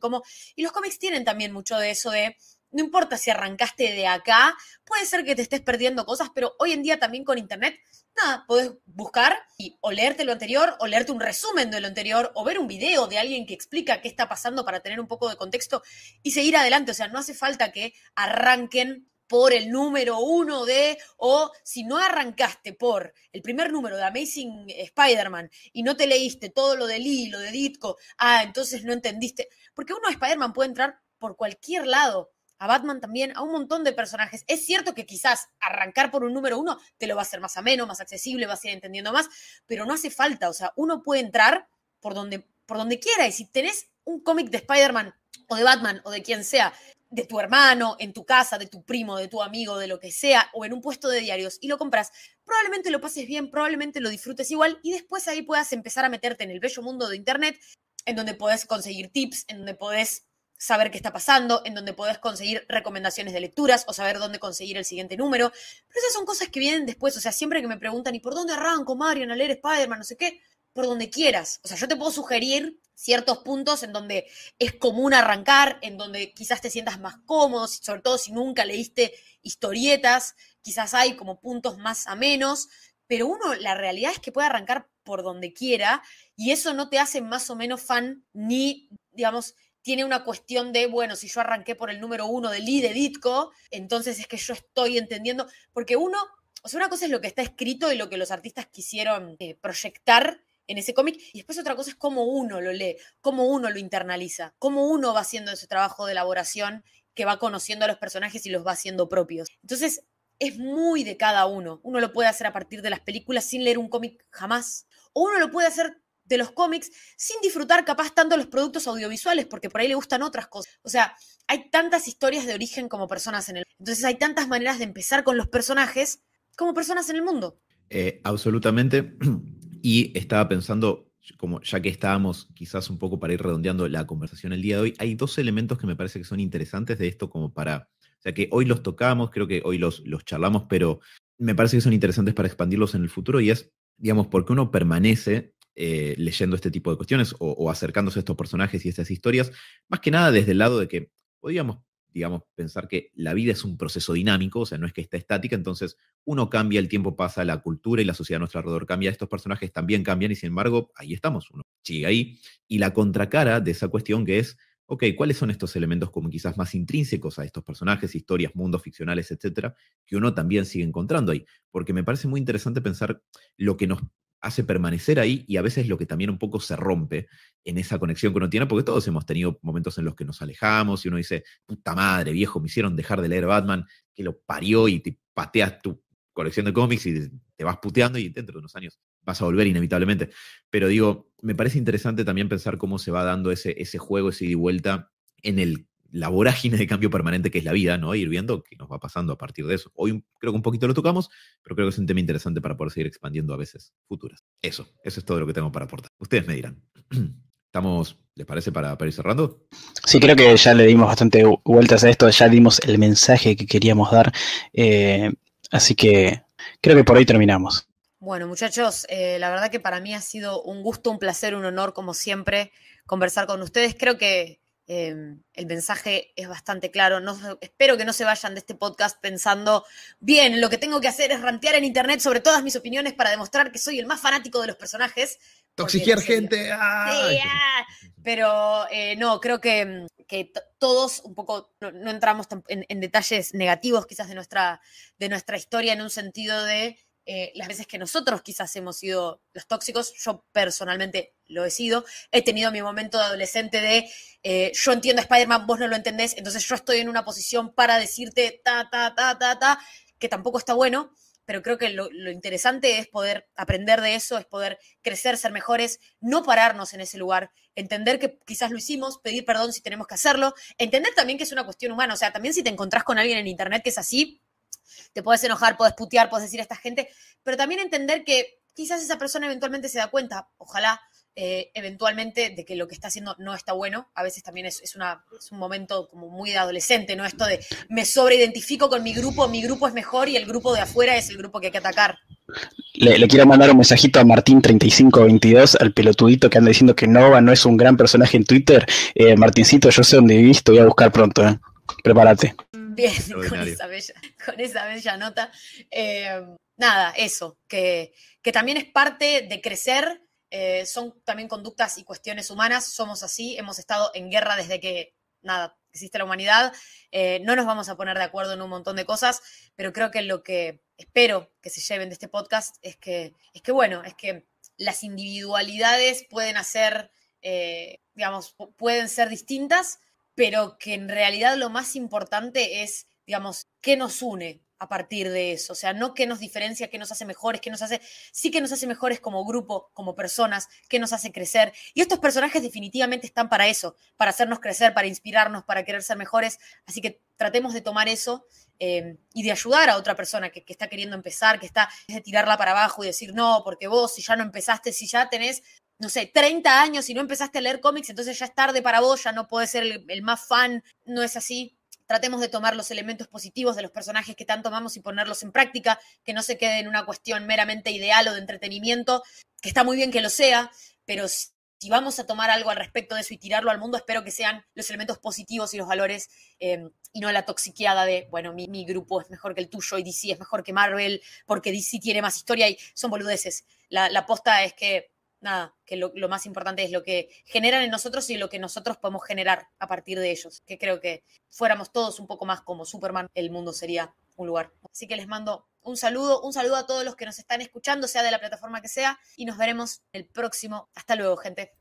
Y los cómics tienen también mucho de eso de no importa si arrancaste de acá, puede ser que te estés perdiendo cosas, pero hoy en día también con internet, nada, podés buscar o leerte lo anterior, o leerte un resumen de lo anterior, o ver un video de alguien que explica qué está pasando para tener un poco de contexto y seguir adelante. O sea, no hace falta que arranquen por el número 1 o si no arrancaste por el primer número de Amazing Spider-Man y no te leíste todo lo de Lee, lo de Ditko, entonces no entendiste. Porque uno a Spider-Man puede entrar por cualquier lado, a Batman también, a un montón de personajes. Es cierto que quizás arrancar por un número 1 te lo va a hacer más ameno, más accesible, vas a ir entendiendo más, pero no hace falta. O sea, uno puede entrar por donde quiera. Y si tenés un cómic de Spider-Man o de Batman o de quien sea, de tu hermano, en tu casa, de tu primo, de tu amigo, de lo que sea, o en un puesto de diarios, y lo compras, probablemente lo pases bien, probablemente lo disfrutes igual, y después ahí puedas empezar a meterte en el bello mundo de internet, en donde podés conseguir tips, en donde podés saber qué está pasando, en donde podés conseguir recomendaciones de lecturas, o saber dónde conseguir el siguiente número. Pero esas son cosas que vienen después. O sea, siempre que me preguntan, ¿y por dónde arranco, Marian, a leer Spider-Man? No sé qué, por donde quieras. O sea, yo te puedo sugerir ciertos puntos en donde es común arrancar, en donde quizás te sientas más cómodo, sobre todo si nunca leíste historietas, quizás hay como puntos más amenos, pero uno, la realidad es que puede arrancar por donde quiera, y eso no te hace más o menos fan, ni, digamos, tiene una cuestión de, bueno, si yo arranqué por el número 1 de Lee, de Ditko, entonces es que yo estoy entendiendo, porque uno, o sea, una cosa es lo que está escrito y lo que los artistas quisieron proyectar en ese cómic, y después otra cosa es cómo uno lo lee, cómo uno lo internaliza, cómo uno va haciendo ese trabajo de elaboración, que va conociendo a los personajes y los va haciendo propios. Entonces, es muy de cada uno. Uno lo puede hacer a partir de las películas sin leer un cómic jamás, o uno lo puede hacer de los cómics sin disfrutar capaz tanto los productos audiovisuales, porque por ahí le gustan otras cosas. O sea, hay tantas historias de origen como personas en el mundo. Entonces hay tantas maneras de empezar con los personajes como personas en el mundo. Absolutamente. Y estaba pensando, como ya que estábamos quizás un poco para ir redondeando la conversación el día de hoy, hay dos elementos que me parece que son interesantes de esto como para, o sea que hoy los tocamos, creo que hoy los charlamos, pero me parece que son interesantes para expandirlos en el futuro, y es, digamos, porque uno permanece leyendo este tipo de cuestiones o acercándose a estos personajes y estas historias, más que nada desde el lado de que podríamos, digamos, pensar que la vida es un proceso dinámico, o sea, no es que está estática, entonces uno cambia, el tiempo pasa, la cultura y la sociedad a nuestro alrededor cambia, estos personajes también cambian y sin embargo, ahí estamos, uno sigue ahí. Y la contracara de esa cuestión que es, ok, ¿cuáles son estos elementos como quizás más intrínsecos a estos personajes, historias, mundos ficcionales, etcétera, que uno también sigue encontrando ahí? Porque me parece muy interesante pensar lo que nos hace permanecer ahí y a veces lo que también un poco se rompe en esa conexión que uno tiene, porque todos hemos tenido momentos en los que nos alejamos y uno dice, puta madre, viejo, me hicieron dejar de leer Batman, que lo parió, y te pateas tu colección de cómics y te vas puteando y dentro de unos años vas a volver inevitablemente. Pero digo, me parece interesante también pensar cómo se va dando ese juego, ese ida y vuelta en la vorágine de cambio permanente que es la vida, ¿no? Ir viendo qué nos va pasando a partir de eso. Hoy creo que un poquito lo tocamos, pero creo que es un tema interesante para poder seguir expandiendo a veces futuras. Eso es todo lo que tengo para aportar. Ustedes me dirán. ¿Estamos, les parece, para ir cerrando? Sí, creo que ya le dimos bastante vueltas a esto, ya dimos el mensaje que queríamos dar, así que creo que por hoy terminamos. Bueno, muchachos, la verdad que para mí ha sido un gusto, un placer, un honor, como siempre, conversar con ustedes. Creo que el mensaje es bastante claro. Espero que no se vayan de este podcast pensando, bien, lo que tengo que hacer es rantear en internet sobre todas mis opiniones para demostrar que soy el más fanático de los personajes. Toxiquear gente. Sí, pero no, creo que todos un poco no entramos en detalles negativos quizás de nuestra historia, en un sentido de las veces que nosotros quizás hemos sido los tóxicos. Yo personalmente lo he sido. He tenido mi momento de adolescente de yo entiendo a Spider-Man, vos no lo entendés, entonces yo estoy en una posición para decirte que tampoco está bueno, pero creo que lo interesante es poder aprender de eso, es poder crecer, ser mejores, no pararnos en ese lugar, entender que quizás lo hicimos, pedir perdón si tenemos que hacerlo, entender también que es una cuestión humana. O sea, también si te encontrás con alguien en internet que es así, te puedes enojar, puedes putear, puedes decir a esta gente, pero también entender que quizás esa persona eventualmente se da cuenta, ojalá, eventualmente, de que lo que está haciendo no está bueno. A veces también es un momento como muy de adolescente, ¿no? Esto de me sobreidentifico con mi grupo es mejor y el grupo de afuera es el grupo que hay que atacar. Le quiero mandar un mensajito a Martín3522, al pelotudito que anda diciendo que Nova no es un gran personaje en Twitter. Martincito, yo sé dónde vivís, te voy a buscar pronto, Prepárate. Bien, Extraordinario. con esa bella nota. Nada, eso, que también es parte de crecer, son también conductas y cuestiones humanas, somos así, hemos estado en guerra desde que, nada, existe la humanidad, no nos vamos a poner de acuerdo en un montón de cosas, pero creo que lo que espero que se lleven de este podcast es que las individualidades pueden hacer, digamos, pueden ser distintas, pero que en realidad lo más importante es, digamos, qué nos une a partir de eso. O sea, no qué nos diferencia, qué nos hace mejores, sí que nos hace mejores como grupo, como personas, qué nos hace crecer. Y estos personajes definitivamente están para eso, para hacernos crecer, para inspirarnos, para querer ser mejores. Así que tratemos de tomar eso y de ayudar a otra persona que está queriendo empezar, que está de tirarla para abajo y decir, no, porque vos, si ya no empezaste, si ya tenés, no sé, 30 años y no empezaste a leer cómics, entonces ya es tarde para vos, ya no podés ser el más fan. No es así. Tratemos de tomar los elementos positivos de los personajes que tanto amamos y ponerlos en práctica, que no se quede en una cuestión meramente ideal o de entretenimiento, que está muy bien que lo sea, pero si vamos a tomar algo al respecto de eso y tirarlo al mundo, espero que sean los elementos positivos y los valores, y no la toxiqueada de, bueno, mi grupo es mejor que el tuyo y DC es mejor que Marvel, porque DC tiene más historia y son boludeces. La posta es que nada, que lo más importante es lo que generan en nosotros y lo que nosotros podemos generar a partir de ellos, que creo que fuéramos todos un poco más como Superman, el mundo sería un lugar. Así que les mando un saludo a todos los que nos están escuchando, sea de la plataforma que sea, y nos veremos el próximo. Hasta luego, gente.